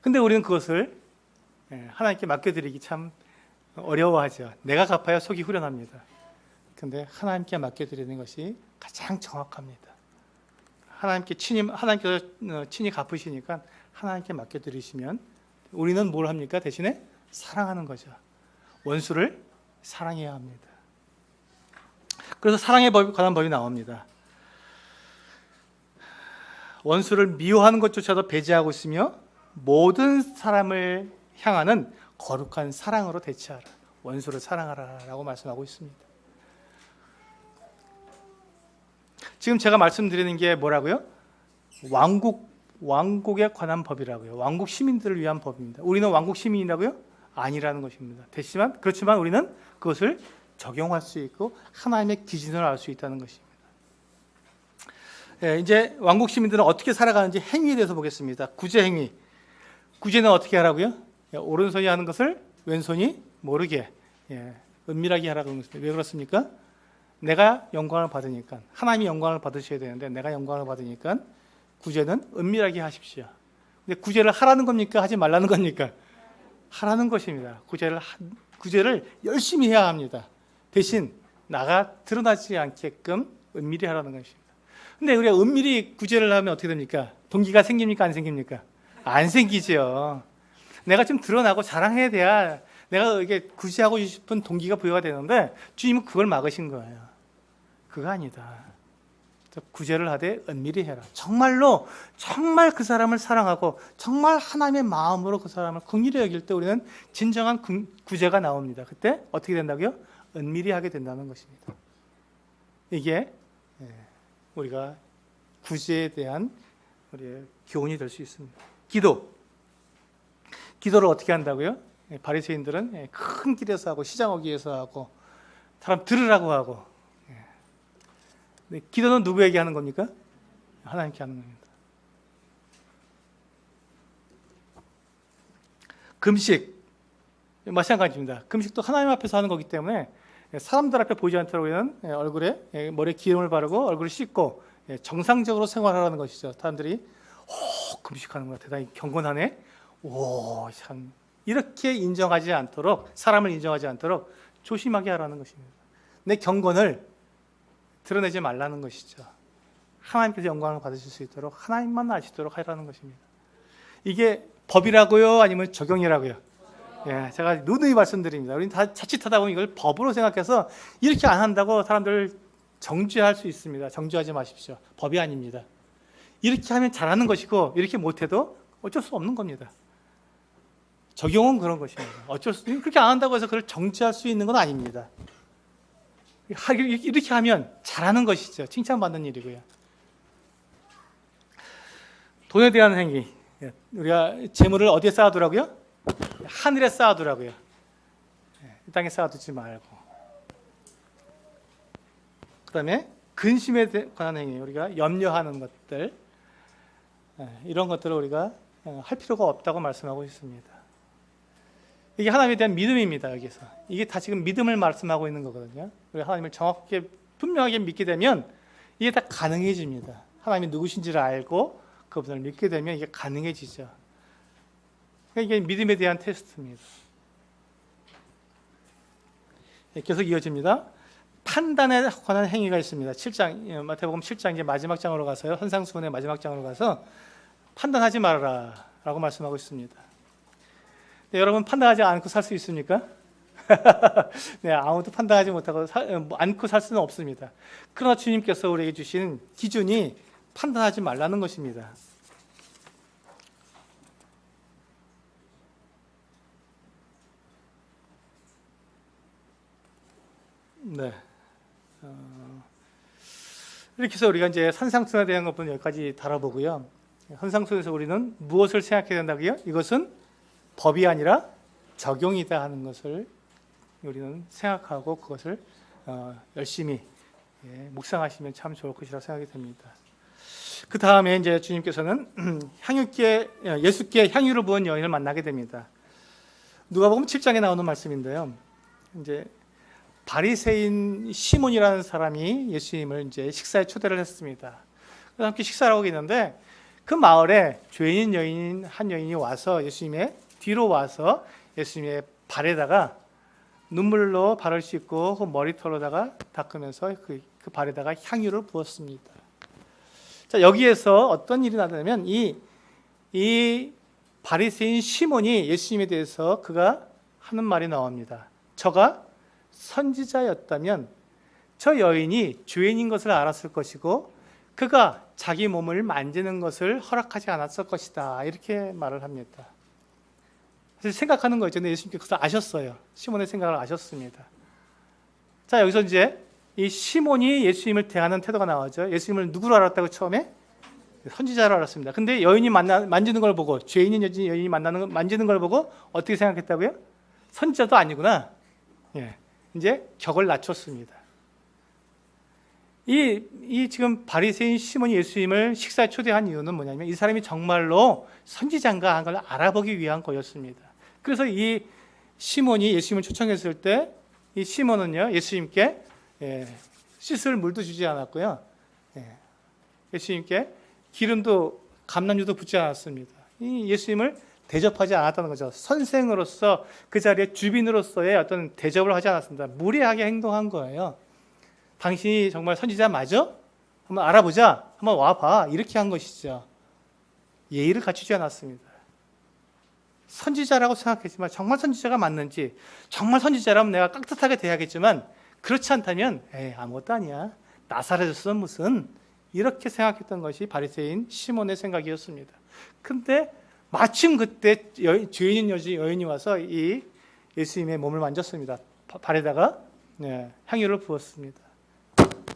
근데 우리는 그것을 하나님께 맡겨드리기 참 어려워하죠. 내가 갚아야 속이 후련합니다. 근데 하나님께 맡겨드리는 것이 가장 정확합니다. 하나님께서 친히 갚으시니까 하나님께 맡겨드리시면 우리는 뭘 합니까? 대신에 사랑하는 거죠. 원수를 사랑해야 합니다. 그래서 사랑에 관한 법이 나옵니다. 원수를 미워하는 것조차도 배제하고 있으며 모든 사람을 향하는 거룩한 사랑으로 대치하라. 원수를 사랑하라 라고 말씀하고 있습니다. 지금 제가 말씀드리는 게 뭐라고요? 왕국에 관한 법이라고요. 왕국 시민들을 위한 법입니다. 우리는 왕국 시민이라고요? 아니라는 것입니다. 그렇지만 우리는 그것을 적용할 수 있고 하나님의 기준을 알 수 있다는 것입니다. 이제 왕국 시민들은 어떻게 살아가는지 행위에 대해서 보겠습니다. 구제 행위. 구제는 어떻게 하라고요? 오른손이 하는 것을 왼손이 모르게 은밀하게 하라고 하는 것입니다. 왜 그렇습니까? 내가 영광을 받으니까, 하나님이 영광을 받으셔야 되는데 내가 영광을 받으니까 구제는 은밀하게 하십시오. 근데 구제를 하라는 겁니까? 하지 말라는 겁니까? 하라는 것입니다. 구제를 구제를 열심히 해야 합니다. 대신 나가 드러나지 않게끔 은밀히 하라는 것입니다. 근데 우리가 은밀히 구제를 하면 어떻게 됩니까? 동기가 생깁니까? 안 생깁니까? 안 생기죠. 내가 좀 드러나고 자랑해야 돼야 내가 이게 구제하고 싶은 동기가 부여가 되는데 주님은 그걸 막으신 거예요. 그거 아니다. 구제를 하되 은밀히 해라. 정말로 정말 그 사람을 사랑하고 정말 하나님의 마음으로 그 사람을 긍휼히 여길 때 우리는 진정한 구제가 나옵니다. 그때 어떻게 된다고요? 은밀히 하게 된다는 것입니다. 이게 우리가 구제에 대한 우리의 교훈이 될 수 있습니다. 기도를 어떻게 한다고요? 바리새인들은 큰 길에서 하고 시장 어귀에서 하고 사람 들으라고 하고. 기도는 누구에게 하는 겁니까? 하나님께 하는 겁니다. 금식 마찬가지입니다. 금식도 하나님 앞에서 하는 거기 때문에 사람들 앞에 보이지 않도록 우리는 얼굴에 머리에 기름을 바르고 얼굴을 씻고 정상적으로 생활하라는 것이죠. 사람들이 금식하는 거야 대단히 경건하네. 참 이렇게 인정하지 않도록 사람을 인정하지 않도록 조심하게 하라는 것입니다. 내 경건을 드러내지 말라는 것이죠. 하나님께서 영광을 받으실 수 있도록 하나님만 아시도록 하라는 것입니다. 이게 법이라고요? 아니면 적용이라고요? 제가 누누이 말씀드립니다. 우리는 다 자칫하다 보면 이걸 법으로 생각해서 이렇게 안 한다고 사람들을 정죄할 수 있습니다. 정죄하지 마십시오. 법이 아닙니다. 이렇게 하면 잘하는 것이고 이렇게 못해도 어쩔 수 없는 겁니다. 적용은 그런 것입니다. 그렇게 안 한다고 해서 그걸 정죄할 수 있는 건 아닙니다. 이렇게 하면 잘하는 것이죠. 칭찬받는 일이고요. 돈에 대한 행위. 우리가 재물을 어디에 쌓아두라고요? 하늘에 쌓아두라고요. 이 땅에 쌓아두지 말고. 그 다음에 근심에 관한 행위. 우리가 염려하는 것들. 이런 것들을 우리가 할 필요가 없다고 말씀하고 있습니다. 이게 하나님에 대한 믿음입니다. 여기서 이게 다 지금 믿음을 말씀하고 있는 거거든요. 우리가 하나님을 정확하게 분명하게 믿게 되면 이게 다 가능해집니다. 하나님이 누구신지를 알고 그분을 믿게 되면 이게 가능해지죠. 이게 믿음에 대한 테스트입니다. 계속 이어집니다. 판단에 관한 행위가 있습니다. 7장 마태복음 7장 이제 마지막 장으로 가서요. 헌상수훈의 마지막 장으로 가서 판단하지 말아라 라고 말씀하고 있습니다. 네, 여러분 판단하지 않고 살 수 있습니까? 네, 아무도 판단하지 못하고 않고 살 수는 없습니다. 그러나 주님께서 우리에게 주신 기준이 판단하지 말라는 것입니다. 네. 이렇게 해서 우리가 이제 산상순에 대한 것부터 여기까지 다뤄보고요. 산상순에서 우리는 무엇을 생각해야 된다고요? 이것은 법이 아니라 적용이다 하는 것을 우리는 생각하고 그것을 열심히 묵상하시면 참 좋을 것이라고 생각이 됩니다. 그 다음에 이제 주님께서는 예수께 향유를 부은 여인을 만나게 됩니다. 누가복음 7장에 나오는 말씀인데요. 이제 바리새인 시몬이라는 사람이 예수님을 이제 식사에 초대를 했습니다. 그래서 함께 식사를 하고 있는데 그 마을에 죄인 여인 한 여인이 와서 예수님의 뒤로 와서 예수님의 발에다가 눈물로 발을 씻고 그 머리털로다가 닦으면서 그 발에다가 향유를 부었습니다. 자, 여기에서 어떤 일이 나타나면 이 바리새인 시몬이 예수님에 대해서 그가 하는 말이 나옵니다. 저가 선지자였다면 저 여인이 죄인인 것을 알았을 것이고 그가 자기 몸을 만지는 것을 허락하지 않았을 것이다. 이렇게 말을 합니다. 그래서 생각하는 거죠. 근데 예수님께서 그것을 아셨어요. 시몬의 생각을 아셨습니다. 자, 여기서 이제 이 시몬이 예수님을 대하는 태도가 나오죠. 예수님을 누구로 알았다고 처음에? 선지자로 알았습니다. 근데 여인이 만지는 걸 보고 죄인인 여인이 만지는 걸 보고 어떻게 생각했다고요? 선지자도 아니구나. 이제 격을 낮췄습니다. 이 지금 바리새인 시몬이 예수님을 식사에 초대한 이유는 뭐냐면 이 사람이 정말로 선지자인가 한 걸 알아보기 위한 거였습니다. 그래서 이 시몬이 예수님을 초청했을 때 이 시몬은요 예수님께 씻을 물도 주지 않았고요. 예수님께 기름도 감람유도 붓지 않았습니다. 이 예수님을 대접하지 않았다는 거죠. 선생으로서 그 자리에 주빈으로서의 어떤 대접을 하지 않았습니다. 무례하게 행동한 거예요. 당신이 정말 선지자 맞아? 한번 알아보자. 한번 와봐. 이렇게 한 것이죠. 예의를 갖추지 않았습니다. 선지자라고 생각했지만 정말 선지자가 맞는지, 정말 선지자라면 내가 깍듯하게 대하겠지만 그렇지 않다면 아무것도 아니야. 나사렛에서 무슨, 이렇게 생각했던 것이 바리새인 시몬의 생각이었습니다. 근데 마침 그때 죄인인 여인이 와서 이 예수님의 몸을 만졌습니다. 발에다가 향유를 부었습니다.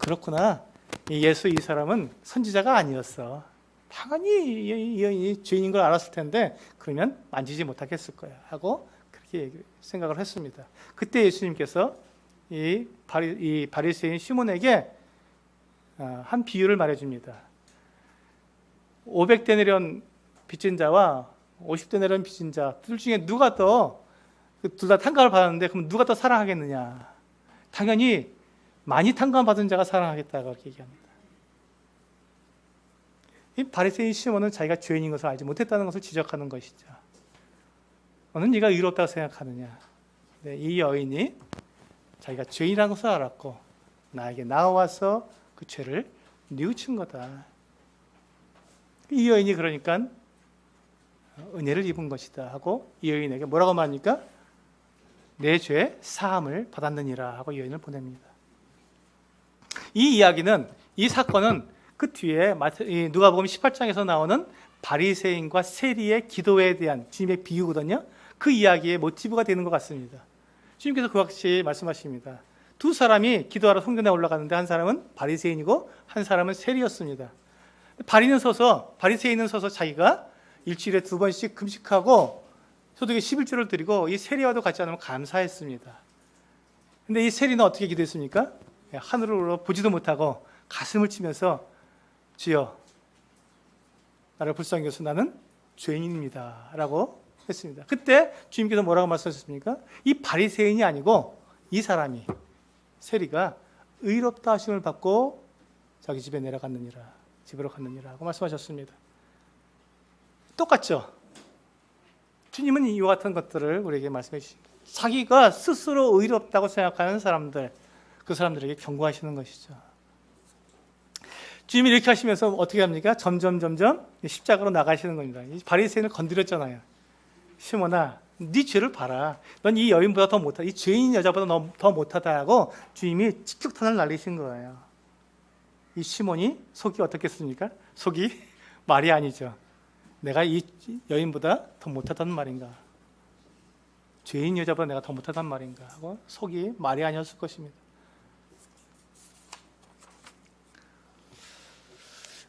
그렇구나. 예수 이 사람은 선지자가 아니었어. 당연히 이 여인이 죄인인 걸 알았을 텐데 그러면 만지지 못하겠을 거야 하고 그렇게 생각을 했습니다. 그때 예수님께서 이 바리새인 시몬에게 한 비유를 말해줍니다. 500데나리온 빚진 자와 50데나리온 빚진 자 둘 중에 누가 더, 둘 다 탕감을 받았는데 그럼 누가 더 사랑하겠느냐? 당연히 많이 탕감받은 자가 사랑하겠다고 얘기합니다. 이 바리새인 시몬은 자기가 죄인인 것을 알지 못했다는 것을 지적하는 것이죠. 너는 네가 의롭다고 생각하느냐? 이 여인이 자기가 죄인이라는 것을 알았고 나에게 나와서 그 죄를 뉘우친 거다. 이 여인이 그러니까 은혜를 입은 것이다 하고 이 여인에게 뭐라고 말합니까? 내 죄 사함을 받았느니라 하고 여인을 보냅니다. 이 이야기는, 이 사건은 그 뒤에 누가복음 18장에서 나오는 바리새인과 세리의 기도에 대한 주님의 비유거든요. 그 이야기의 모티브가 되는 것 같습니다. 주님께서 그와 같이 말씀하십니다. 두 사람이 기도하러 성전에 올라가는데 한 사람은 바리새인이고 한 사람은 세리였습니다. 바리새인은 서서 자기가 일주일에 2번씩 금식하고 소득의 11조를 드리고 이 세리와도 같이 하면 감사했습니다. 근데 이 세리는 어떻게 기도했습니까? 하늘으로 보지도 못하고 가슴을 치면서 주여 나를 불쌍히 여기서 나는 죄인입니다 라고 했습니다. 그때 주님께서 뭐라고 말씀하셨습니까? 이 바리새인이 아니고 이 사람이, 세리가 의롭다 하심을 받고 자기 집에 내려갔느니라, 집으로 갔느니라 하고 말씀하셨습니다. 똑같죠? 주님은 이와 같은 것들을 우리에게 말씀해 주십니다. 자기가 스스로 의롭다고 생각하는 사람들, 그 사람들에게 경고하시는 것이죠. 주님이 이렇게 하시면서 어떻게 합니까? 점점 십자가로 나가시는 겁니다. 바리새인을 건드렸잖아요. 시몬아, 네 죄를 봐라. 넌 이 여인보다 더 못하다. 이 죄인 여자보다 더 못하다 하고 주님이 직격탄을 날리신 거예요. 이 시몬이 속이 어떻겠습니까? 속이 말이 아니죠. 내가 이 여인보다 더 못하다는 말인가? 죄인 여자보다 내가 더 못하다는 말인가? 하고 속이 말이 아니었을 것입니다.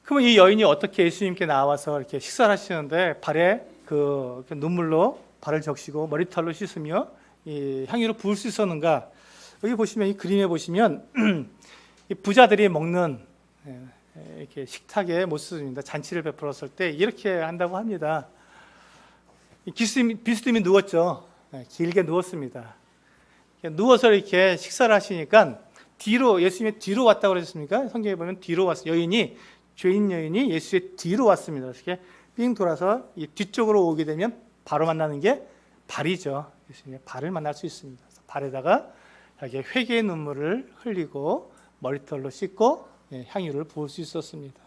그러면 이 여인이 어떻게 예수님께 나와서 이렇게 식사를 하시는데 발에 그 눈물로 발을 적시고 머리털로 씻으며 이 향유를 부을 수 있었는가? 여기 보시면, 이 그림에 보시면 이 부자들이 먹는 이렇게 식탁의 모습입니다. 잔치를 베풀었을 때 이렇게 한다고 합니다. 비스듬히 누웠죠. 길게 누웠습니다. 누워서 이렇게 식사를 하시니까 뒤로, 예수님의 뒤로 왔다고 그랬습니까? 성경에 보면 뒤로 왔어요. 죄인 여인이 예수의 뒤로 왔습니다. 이렇게 삥 돌아서 이 뒤쪽으로 오게 되면 바로 만나는 게 발이죠. 예수님의 발을 만날 수 있습니다. 발에다가 여기에 회개의 눈물을 흘리고 머리털로 씻고 향유를 부을 수 있었습니다.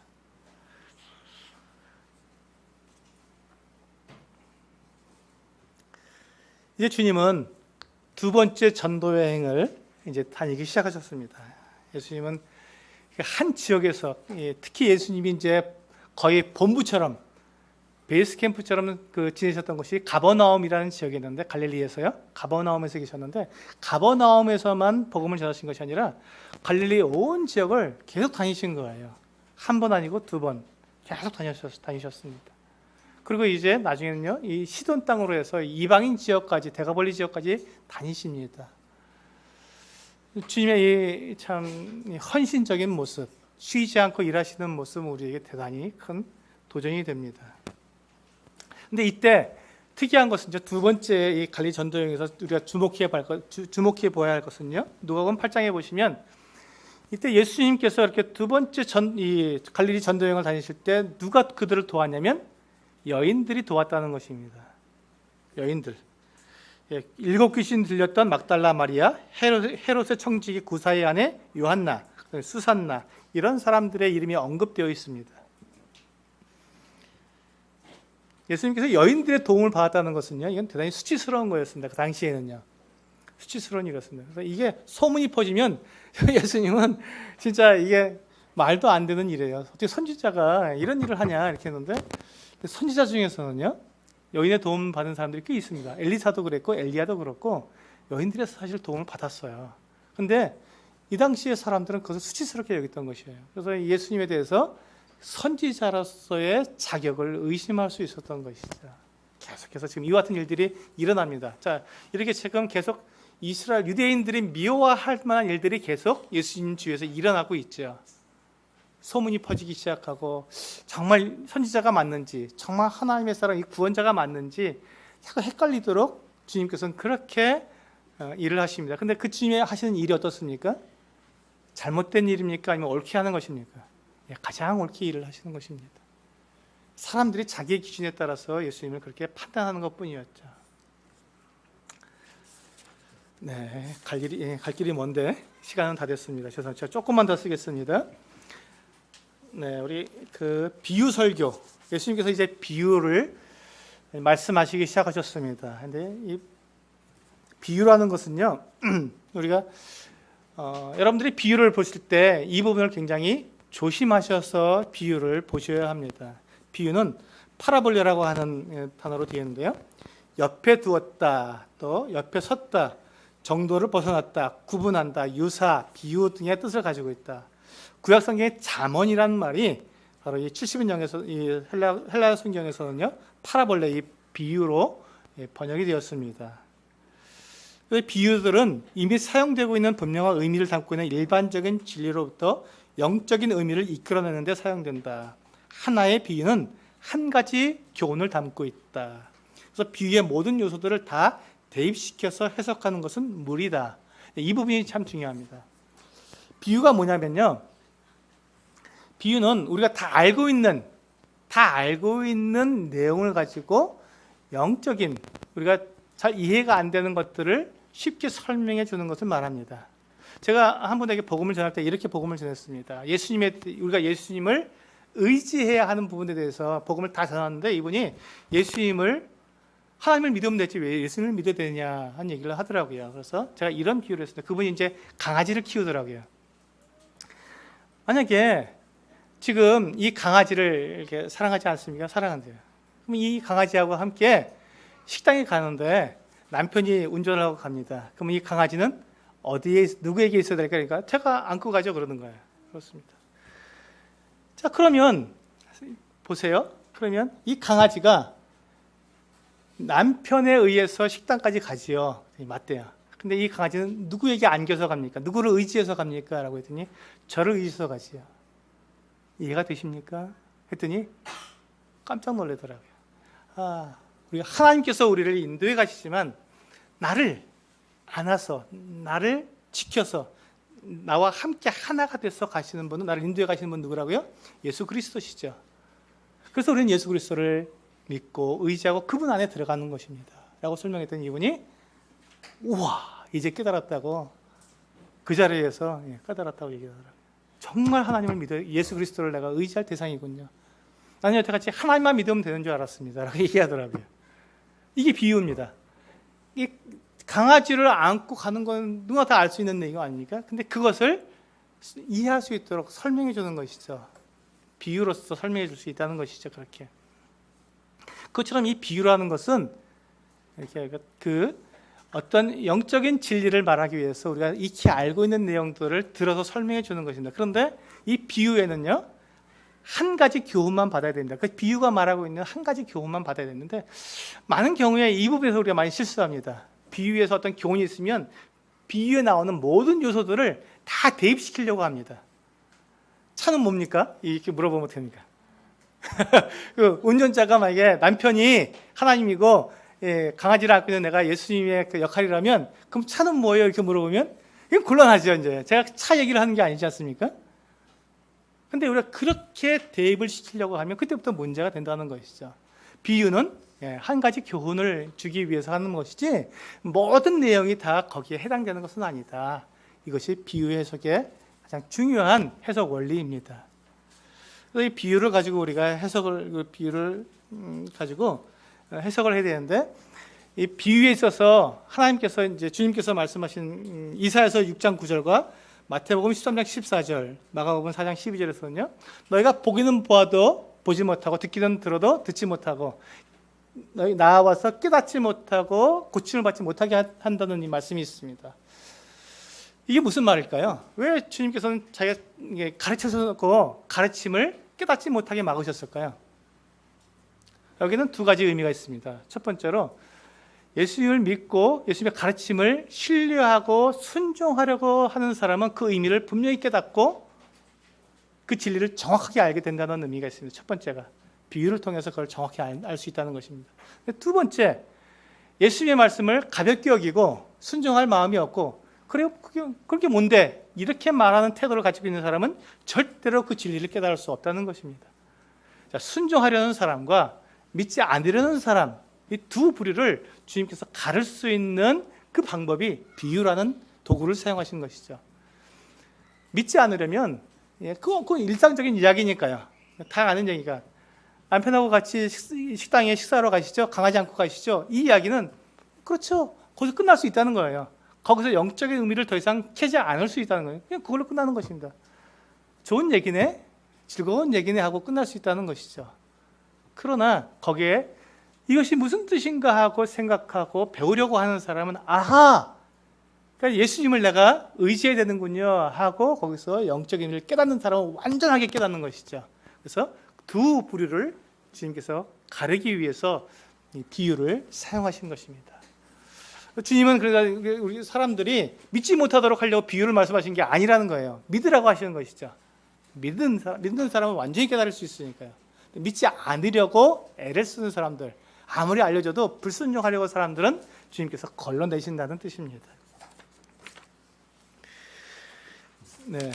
이제 주님은 두 번째 전도 여행을 이제 다니기 시작하셨습니다. 예수님은 한 지역에서, 특히 예수님이 이제 거의 본부처럼, 베이스 캠프처럼 지내셨던 곳이 가버나움이라는 지역이었는데, 갈릴리에서요. 가버나움에서 계셨는데, 가버나움에서만 복음을 전하신 것이 아니라 갈릴리 온 지역을 계속 다니신 거예요. 한 번 아니고 두 번 계속 다니셨습니다. 그리고 이제 나중에는요, 이 시돈 땅으로 해서 이방인 지역까지, 데가볼리 지역까지 다니십니다. 주님의 이 참 헌신적인 모습, 쉬지 않고 일하시는 모습은 우리에게 대단히 큰 도전이 됩니다. 근데 이때 특이한 것은 이제 두 번째 이 갈릴리 전도여행에서 우리가 주목해 보아야 할 것은요, 누가복음 8장에 보시면 이때 예수님께서 이렇게 두 번째 이 갈릴리 전도여행을 다니실 때 누가 그들을 도왔냐면 여인들이 도왔다는 것입니다. 여인들. 예, 7 귀신 들렸던 막달라 마리아, 헤롯의 청지기 구사의 아내 요한나, 수산나, 이런 사람들의 이름이 언급되어 있습니다. 예수님께서 여인들의 도움을 받았다는 것은요, 이건 대단히 수치스러운 거였습니다. 그 당시에는요. 수치스러운 일이었습니다. 그래서 이게 소문이 퍼지면 예수님은 진짜 이게 말도 안 되는 일이에요. 어떻게 선지자가 이런 일을 하냐 이렇게 했는데, 선지자 중에서는요, 여인의 도움 받은 사람들이 꽤 있습니다. 엘리사도 그랬고 엘리야도 그렇고 여인들에서 사실 도움을 받았어요. 근데 이 당시의 사람들은 그것을 수치스럽게 여겼던 것이에요. 그래서 예수님에 대해서 선지자로서의 자격을 의심할 수 있었던 것이죠. 계속해서 지금 이와 같은 일들이 일어납니다. 자, 이렇게 지금 계속 이스라엘 유대인들이 미워할 만한 일들이 계속 예수님 주위에서 일어나고 있죠. 소문이 퍼지기 시작하고 정말 선지자가 맞는지, 정말 하나님의 사람, 이 구원자가 맞는지 자꾸 헷갈리도록 주님께서는 그렇게 일을 하십니다. 근데 그 주님이 하시는 일이 어떻습니까? 잘못된 일입니까? 아니면 옳게 하는 것입니까? 가장 옳게 일을 하시는 것입니다. 사람들이 자기의 기준에 따라서 예수님을 그렇게 판단하는 것뿐이었죠. 네, 갈 길이 먼데 시간은 다 됐습니다. 죄송합니다. 제가 조금만 더 쓰겠습니다. 네, 우리 그 비유 설교, 예수님께서 이제 비유를 말씀하시기 시작하셨습니다. 근데 이 비유라는 것은요, 우리가 여러분들이 비유를 보실 때 이 부분을 굉장히 조심하셔서 비유를 보셔야 합니다. 비유는 파라볼레라고 하는 단어로 되어 있는데요, 옆에 두었다, 또 옆에 섰다, 정도를 벗어났다, 구분한다, 유사, 비유 등의 뜻을 가지고 있다. 구약 성경의 잠언이라는 말이 바로 이 70인역에서 이 헬라 성경에서는요, 파라볼레, 이 비유로 번역이 되었습니다. 이 비유들은 이미 사용되고 있는 분명한 의미를 담고 있는 일반적인 진리로부터 영적인 의미를 이끌어내는 데 사용된다. 하나의 비유는 한 가지 교훈을 담고 있다. 그래서 비유의 모든 요소들을 다 대입시켜서 해석하는 것은 무리다. 이 부분이 참 중요합니다. 비유가 뭐냐면요, 비유는 우리가 다 알고 있는 내용을 가지고 영적인, 우리가 잘 이해가 안 되는 것들을 쉽게 설명해 주는 것을 말합니다. 제가 한 분에게 복음을 전할 때 이렇게 복음을 전했습니다. 우리가 예수님을 의지해야 하는 부분에 대해서 복음을 다 전하는데, 이분이 하나님을 믿으면 되지 왜 예수님을 믿어야 되냐 하는 얘기를 하더라고요. 그래서 제가 이런 비유를 했습니다. 그분이 이제 강아지를 키우더라고요. 만약에 지금 이 강아지를 이렇게 사랑하지 않습니까? 사랑한대요. 그럼 이 강아지하고 함께 식당에 가는데 남편이 운전을 하고 갑니다. 그럼 이 강아지는 누구에게 있어야 될까? 그러니까 제가 안고 가죠, 그러는 거예요. 그렇습니다. 자, 그러면 보세요. 그러면 이 강아지가 남편에 의해서 식당까지 가지요. 맞대요. 근데 이 강아지는 누구에게 안겨서 갑니까? 누구를 의지해서 갑니까? 라고 했더니 저를 의지해서 가지요. 이해가 되십니까? 했더니 깜짝 놀라더라고요. 우리가 하나님께서 우리를 인도해 가시지만 나를 안아서, 나를 지켜서, 나와 함께 하나가 돼서 가시는 분은, 나를 인도해 가시는 분은 누구라고요? 예수 그리스도시죠. 그래서 우리는 예수 그리스도를 믿고 의지하고 그분 안에 들어가는 것입니다. 라고 설명했더니 이분이 우와, 이제 깨달았다고, 그 자리에서 깨달았다고 얘기하더라고요. 정말 하나님을 믿어요. 예수 그리스도를 내가 의지할 대상이군요. 나는 여태까지 하나님만 믿으면 되는 줄 알았습니다. 라고 얘기하더라고요. 이게 비유입니다. 이 강아지를 안고 가는 건 누가 다 알 수 있는 내용 아닙니까? 근데 그것을 이해할 수 있도록 설명해 주는 것이죠. 비유로서 설명해 줄 수 있다는 것이죠. 그렇게. 그것처럼 이 비유라는 것은 이렇게 어떤 영적인 진리를 말하기 위해서 우리가 익히 알고 있는 내용들을 들어서 설명해 주는 것입니다. 그런데 이 비유에는요, 한 가지 교훈만 받아야 됩니다. 그 비유가 말하고 있는 한 가지 교훈만 받아야 되는데, 많은 경우에 이 부분에서 우리가 많이 실수합니다. 비유에서 어떤 교훈이 있으면 비유에 나오는 모든 요소들을 다 대입시키려고 합니다. 차는 뭡니까? 이렇게 물어보면 됩니까? 그 운전자가 만약에 남편이 하나님이고 강아지를 안고 있는 내가 예수님의 그 역할이라면, 그럼 차는 뭐예요? 이렇게 물어보면 이건 곤란하죠. 이제 제가 차 얘기를 하는 게 아니지 않습니까? 근데 우리가 그렇게 대입을 시키려고 하면 그때부터 문제가 된다는 것이죠. 비유는 한 가지 교훈을 주기 위해서 하는 것이지 모든 내용이 다 거기에 해당되는 것은 아니다. 이것이 비유 해석의 가장 중요한 해석 원리입니다. 그래서 이 비유를 가지고 우리가 비유를 가지고 해석을 해야 되는데, 이 비유에 있어서 하나님께서 이제 주님께서 말씀하신 이사야서 6장 9절과 마태복음 13장 14절, 마가복음 4장 12절에서는요, 너희가 보기는 보아도 보지 못하고 듣기는 들어도 듣지 못하고 너희 나와서 깨닫지 못하고 고침을 받지 못하게 한다는 이 말씀이 있습니다. 이게 무슨 말일까요? 왜 주님께서는 자기가 가르쳐서 놓고 가르침을 깨닫지 못하게 막으셨을까요? 여기는 두 가지 의미가 있습니다. 첫 번째로 예수님을 믿고 예수님의 가르침을 신뢰하고 순종하려고 하는 사람은 그 의미를 분명히 깨닫고 그 진리를 정확하게 알게 된다는 의미가 있습니다. 첫 번째가 비유를 통해서 그걸 정확히 알 수 있다는 것입니다. 두 번째, 예수님의 말씀을 가볍게 여기고 순종할 마음이 없고 그래요? 그게 뭔데? 이렇게 말하는 태도를 가지고 있는 사람은 절대로 그 진리를 깨달을 수 없다는 것입니다. 자, 순종하려는 사람과 믿지 않으려는 사람, 이 두 부류를 주님께서 가를 수 있는 그 방법이 비유라는 도구를 사용하신 것이죠. 믿지 않으려면 그건 일상적인 이야기니까요. 다 아는 얘기가 남편하고 같이 식당에 식사하러 가시죠? 강하지 않고 가시죠? 이 이야기는 그렇죠. 거기서 끝날 수 있다는 거예요. 거기서 영적인 의미를 더 이상 캐지 않을 수 있다는 거예요. 그냥 그걸로 끝나는 것입니다. 좋은 얘기네, 즐거운 얘기네 하고 끝날 수 있다는 것이죠. 그러나 거기에 이것이 무슨 뜻인가 하고 생각하고 배우려고 하는 사람은 아하! 그러니까 예수님을 내가 의지해야 되는군요 하고 거기서 영적인 의미를 깨닫는 사람은 완전하게 깨닫는 것이죠. 그래서 두 부류를 주님께서 가르기 위해서 이 비유를 사용하신 것입니다. 주님은 그러니까 우리 사람들이 믿지 못하도록 하려고 비유를 말씀하신 게 아니라는 거예요. 믿으라고 하시는 것이죠. 믿는 사람은 완전히 깨달을 수 있으니까요. 믿지 않으려고 애를 쓰는 사람들, 아무리 알려줘도 불순종하려고 사람들은 주님께서 걸러내신다는 뜻입니다. 네,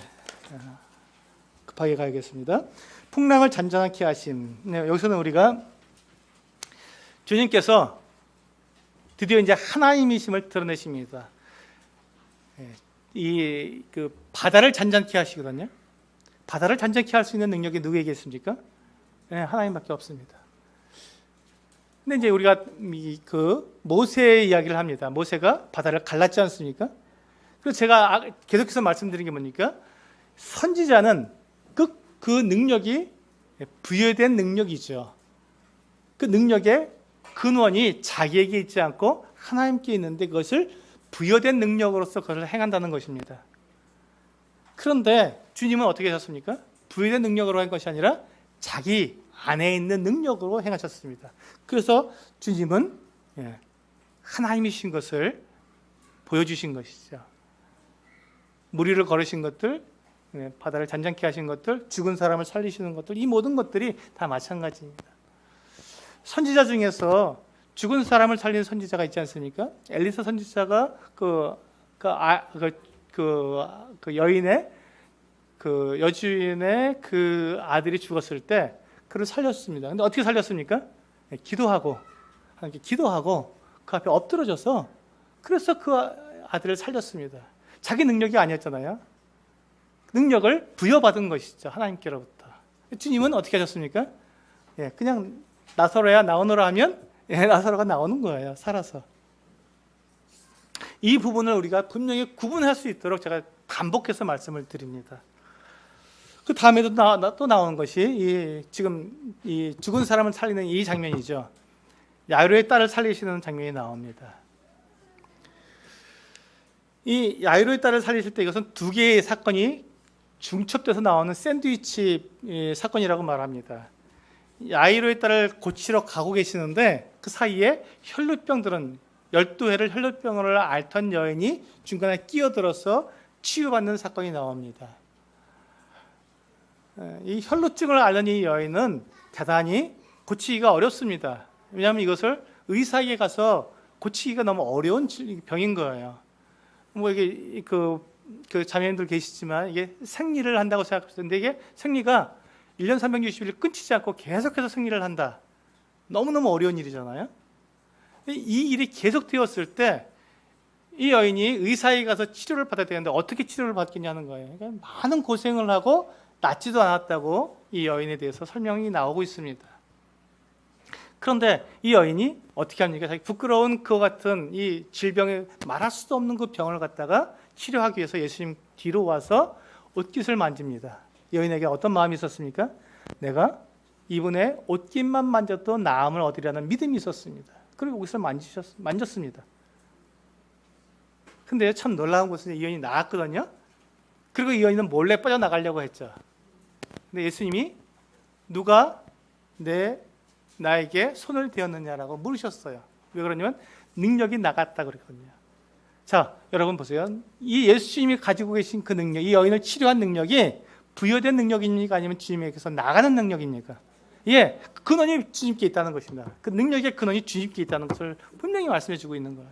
급하게 가야겠습니다. 풍랑을 잔잔하게 하심. 네, 여기서는 우리가 주님께서 드디어 이제 하나님이심을 드러내십니다. 이 바다를 잔잔케 하시거든요. 바다를 잔잔케 할 수 있는 능력이 누구에게 있습니까? 네, 하나님밖에 없습니다. 근데 이제 우리가 모세의 이야기를 합니다. 모세가 바다를 갈랐지 않습니까? 그래서 제가 계속해서 말씀드린 게 뭡니까? 선지자는 그 능력이 부여된 능력이죠. 그 능력의 근원이 자기에게 있지 않고 하나님께 있는데 그것을 부여된 능력으로서 그것을 행한다는 것입니다. 그런데 주님은 어떻게 하셨습니까? 부여된 능력으로 한 것이 아니라 자기 안에 있는 능력으로 행하셨습니다. 그래서 주님은 하나님이신 것을 보여주신 것이죠. 무리를 걸으신 것들, 바다를 잔잔케 하신 것들, 죽은 사람을 살리시는 것들, 이 모든 것들이 다 마찬가지입니다. 선지자 중에서 죽은 사람을 살리는 선지자가 있지 않습니까? 엘리사 선지자가 여인의 여주인의 그 아들이 죽었을 때 그를 살렸습니다. 근데 어떻게 살렸습니까? 기도하고 그 앞에 엎드러져서 그래서 그 아들을 살렸습니다. 자기 능력이 아니었잖아요. 능력을 부여받은 것이죠. 하나님께로부터. 주님은 어떻게 하셨습니까? 그냥 나서로야 나오너라 하면 나서로가 나오는 거예요. 살아서. 이 부분을 우리가 분명히 구분할 수 있도록 제가 반복해서 말씀을 드립니다. 그 다음에도 또 나오는 것이 지금 이 죽은 사람을 살리는 이 장면이죠. 야이로의 딸을 살리시는 장면이 나옵니다. 이 야이로의 딸을 살리실 때 이것은 두 개의 사건이 중첩돼서 나오는 샌드위치 사건이라고 말합니다. 야이로의 딸을 고치러 가고 계시는데 그 사이에 혈루병들은 12회를 혈루병을 앓던 여인이 중간에 끼어들어서 치유받는 사건이 나옵니다. 이 혈루증을 앓는 이 여인은 대단히 고치기가 어렵습니다. 왜냐하면 이것을 의사에게 가서 고치기가 너무 어려운 병인 거예요. 뭐 이게 그 자매님들 계시지만 이게 생리를 한다고 생각하시는데 이게 생리가 1년 360일 끊기지 않고 계속해서 생리를 한다. 너무너무 어려운 일이잖아요. 이 일이 계속되었을 때 이 여인이 의사에 가서 치료를 받아야 되는데 어떻게 치료를 받겠냐는 거예요. 그러니까 많은 고생을 하고 낫지도 않았다고 이 여인에 대해서 설명이 나오고 있습니다. 그런데 이 여인이 어떻게 합니까? 자기 부끄러운 그와 같은 이 질병에 말할 수도 없는 그 병을 갖다가 치료하기 위해서 예수님 뒤로 와서 옷깃을 만집니다. 여인에게 어떤 마음이 있었습니까? 내가 이분의 옷깃만 만져도 나음을 얻으리라는 믿음이 있었습니다. 그리고 옷을 만졌습니다. 근데 참 놀라운 것은 이 여인이 나았거든요. 그리고 이 여인은 몰래 빠져나가려고 했죠. 근데 예수님이 누가 나에게 손을 대었느냐라고 물으셨어요. 왜 그러냐면 능력이 나갔다 그랬거든요. 자, 여러분 보세요. 이 예수님이 가지고 계신 그 능력, 이 여인을 치료한 능력이 부여된 능력입니까? 아니면 주님에게서 나가는 능력입니까? 예, 근원이 주님께 있다는 것입니다. 그 능력의 근원이 주님께 있다는 것을 분명히 말씀해 주고 있는 거예요.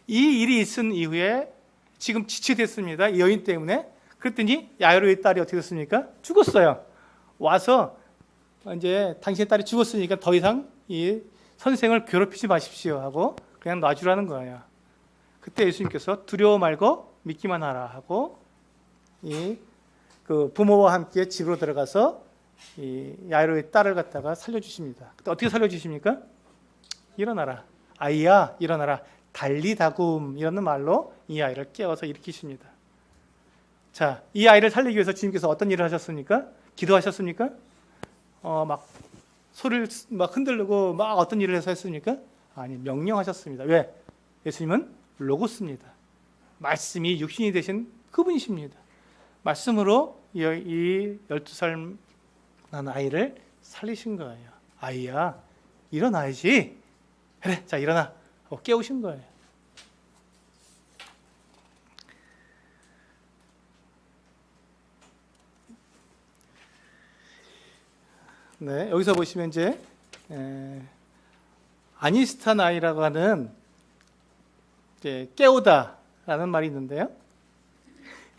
이 일이 있은 이후에 지금 지체됐습니다. 이 여인 때문에. 그랬더니 야이로의 딸이 어떻게 됐습니까? 죽었어요. 와서 이제 당신의 딸이 죽었으니까 더 이상 이 선생을 괴롭히지 마십시오 하고 그냥 놔주라는 거예요. 그때 예수님께서 두려워 말고 믿기만 하라 하고 그 부모와 함께 집으로 들어가서 이 야이로의 딸을 갖다가 살려주십니다. 그때 어떻게 살려주십니까? 일어나라, 아이야 일어나라, 달리다굼이라는 말로 이 아이를 깨워서 일으키십니다. 자, 이 아이를 살리기 위해서 주님께서 어떤 일을 하셨습니까? 기도하셨습니까? 막 소리를 막 흔들고 막 어떤 일을 해서 했습니까? 아니, 명령하셨습니다. 왜? 예수님은 로고스입니다. 말씀이 육신이 되신 그분이십니다. 말씀으로 이 12살 난 아이를 살리신 거예요. 아이야, 일어나야지. 그래, 자 일어나. 깨우신 거예요. 네, 여기서 보시면 이제 아니스타나이라고 하는 이제 깨우다라는 말이 있는데요.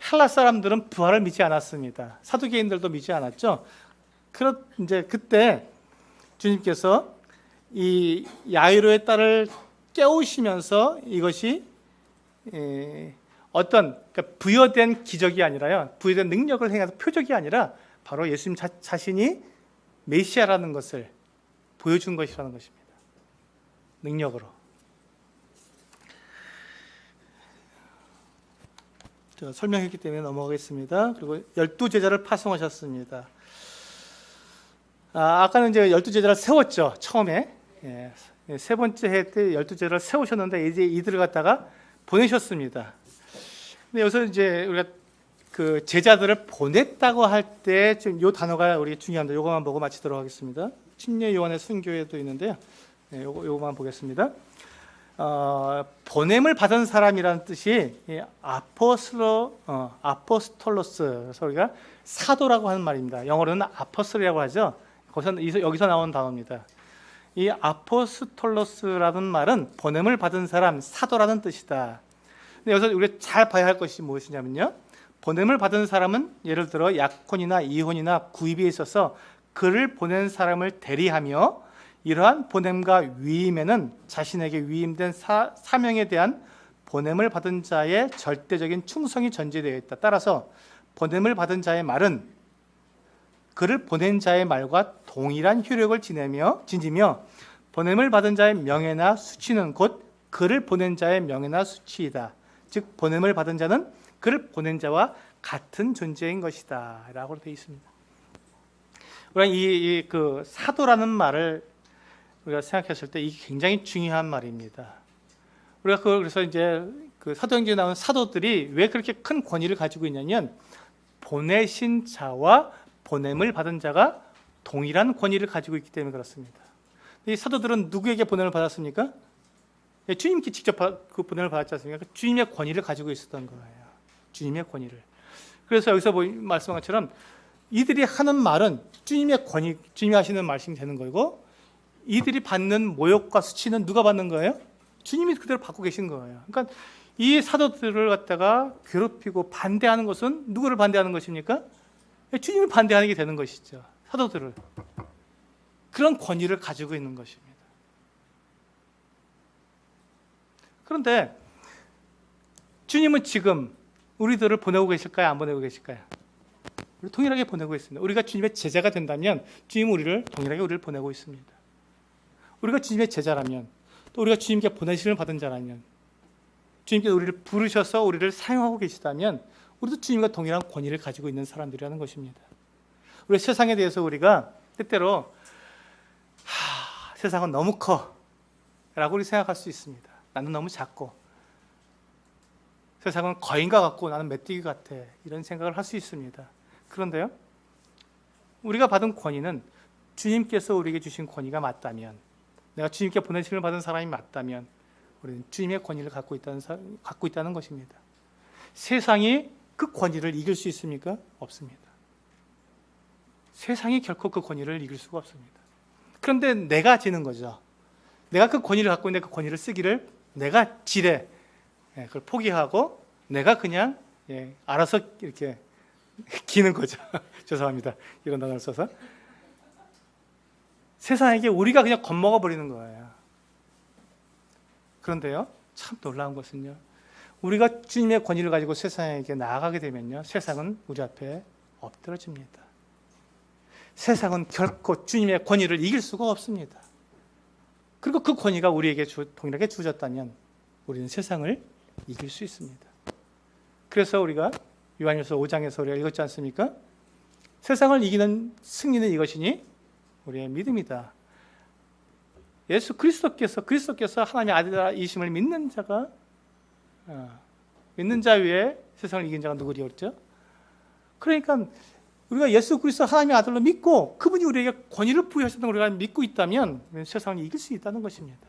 헬라 사람들은 부활을 믿지 않았습니다. 사두개인들도 믿지 않았죠. 이제 그때 주님께서 이 야이로의 딸을 깨우시면서 이것이 어떤 그러니까 부여된 기적이 아니라요, 부여된 능력을 행해서 표적이 아니라 바로 예수님 자신이 메시아라는 것을 보여준 것이라는 것입니다. 능력으로. 제가 설명했기 때문에 넘어가겠습니다. 그리고 12제자를 파송하셨습니다. 아까는 이제 12제자를 세웠죠. 처음에. 세 번째 해 때 12제자를 세우셨는데 이제 이들을 갖다가 보내셨습니다. 근데 여기서 이제 우리가 그 제자들을 보냈다고 할 때 지금 요 단어가 우리 중요합니다. 요거만 보고 마치도록 하겠습니다. 침례 요한의 순교에도 있는데요. 요거만 보겠습니다. 보냄을 받은 사람이라는 뜻이 아포스톨로스, 우리가 사도라고 하는 말입니다. 영어로는 아포스톨이라고 하죠. 여기서 나온 단어입니다. 이 아포스톨로스라는 말은 보냄을 받은 사람, 사도라는 뜻이다. 근데 여기서 우리가 잘 봐야 할 것이 무엇이냐면요, 보냄을 받은 사람은 예를 들어 약혼이나 이혼이나 구입에 있어서 그를 보낸 사람을 대리하며 이러한 보냄과 위임에는 자신에게 위임된 사명에 대한 보냄을 받은 자의 절대적인 충성이 전제되어 있다. 따라서 보냄을 받은 자의 말은 그를 보낸 자의 말과 동일한 효력을 지니며 보냄을 받은 자의 명예나 수치는 곧 그를 보낸 자의 명예나 수치이다. 즉 보냄을 받은 자는 그를 보낸 자와 같은 존재인 것이다 라고 되어 있습니다. 우리가 그 사도라는 말을 우리가 생각했을 때 이게 굉장히 중요한 말입니다. 우리가 그래서 이제 그 사도행전에 나온 사도들이 왜 그렇게 큰 권위를 가지고 있냐면 보내신 자와 보냄을 받은 자가 동일한 권위를 가지고 있기 때문에 그렇습니다. 이 사도들은 누구에게 보냄을 받았습니까? 주님께 직접 그 보냄을 받았지 않습니까? 주님의 권위를 가지고 있었던 거예요. 주님의 권위를. 그래서 여기서 말씀한 것처럼 이들이 하는 말은 주님의 권위, 주님이 하시는 말씀이 되는 거고, 이들이 받는 모욕과 수치는 누가 받는 거예요? 주님이 그대로 받고 계신 거예요. 그러니까 이 사도들을 갖다가 괴롭히고 반대하는 것은 누구를 반대하는 것입니까? 주님을 반대하는 게 되는 것이죠. 사도들을. 그런 권위를 가지고 있는 것입니다. 그런데 주님은 지금 우리들을 보내고 계실까요? 안 보내고 계실까요? 우리 동일하게 보내고 있습니다. 우리가 주님의 제자가 된다면 주님은 동일하게 우리를 보내고 있습니다. 우리가 주님의 제자라면, 또 우리가 주님께 보내심을 받은 자라면, 주님께 우리를 부르셔서 우리를 사용하고 계시다면 우리도 주님과 동일한 권위를 가지고 있는 사람들이라는 것입니다. 우리 세상에 대해서 우리가 때때로 세상은 너무 커 라고 우리 생각할 수 있습니다. 나는 너무 작고, 세상은 거인과 같고 나는 메뚜기 같아, 이런 생각을 할 수 있습니다. 그런데요, 우리가 받은 권위는 주님께서 우리에게 주신 권위가 맞다면, 내가 주님께 보내심을 받은 사람이 맞다면 우리는 주님의 권위를 갖고 있다는 것입니다. 세상이 그 권위를 이길 수 있습니까? 없습니다. 세상이 결코 그 권위를 이길 수가 없습니다. 그런데 내가 지는 거죠. 내가 그 권위를 갖고 있는데 그 권위를 쓰기를 내가 지레 그걸 포기하고 내가 그냥 알아서 이렇게 기는 거죠. 죄송합니다. 이런 단어를 써서. 세상에게 우리가 그냥 겁먹어 버리는 거예요. 그런데요, 참 놀라운 것은요, 우리가 주님의 권위를 가지고 세상에게 나아가게 되면요, 세상은 우리 앞에 엎드러집니다. 세상은 결코 주님의 권위를 이길 수가 없습니다. 그리고 그 권위가 우리에게 동일하게 주어졌다면 우리는 세상을 이길 수 있습니다. 그래서 우리가 요한일서 5장에서 우리가 읽었지 않습니까? 세상을 이기는 승리는 이것이니 우리의 믿음이다. 예수 그리스도께서 하나님의 아들이심을 믿는 자가 믿는 자 위에 세상을 이긴 자가 누구리였죠? 그러니까 우리가 예수 그리스도 하나님의 아들로 믿고 그분이 우리에게 권위를 부여하셨다는 걸 우리가 믿고 있다면 세상을 이길 수 있다는 것입니다.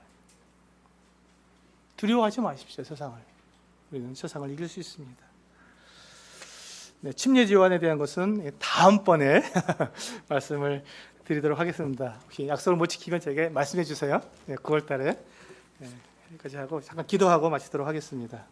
두려워하지 마십시오. 세상을. 우리는 세상을 이길 수 있습니다. 네, 침례요한에 대한 것은 다음번에 말씀을 드리도록 하겠습니다. 혹시 약속을 못 지키면 제게 말씀해 주세요. 9월 달에 여기까지 하고 잠깐 기도하고 마치도록 하겠습니다.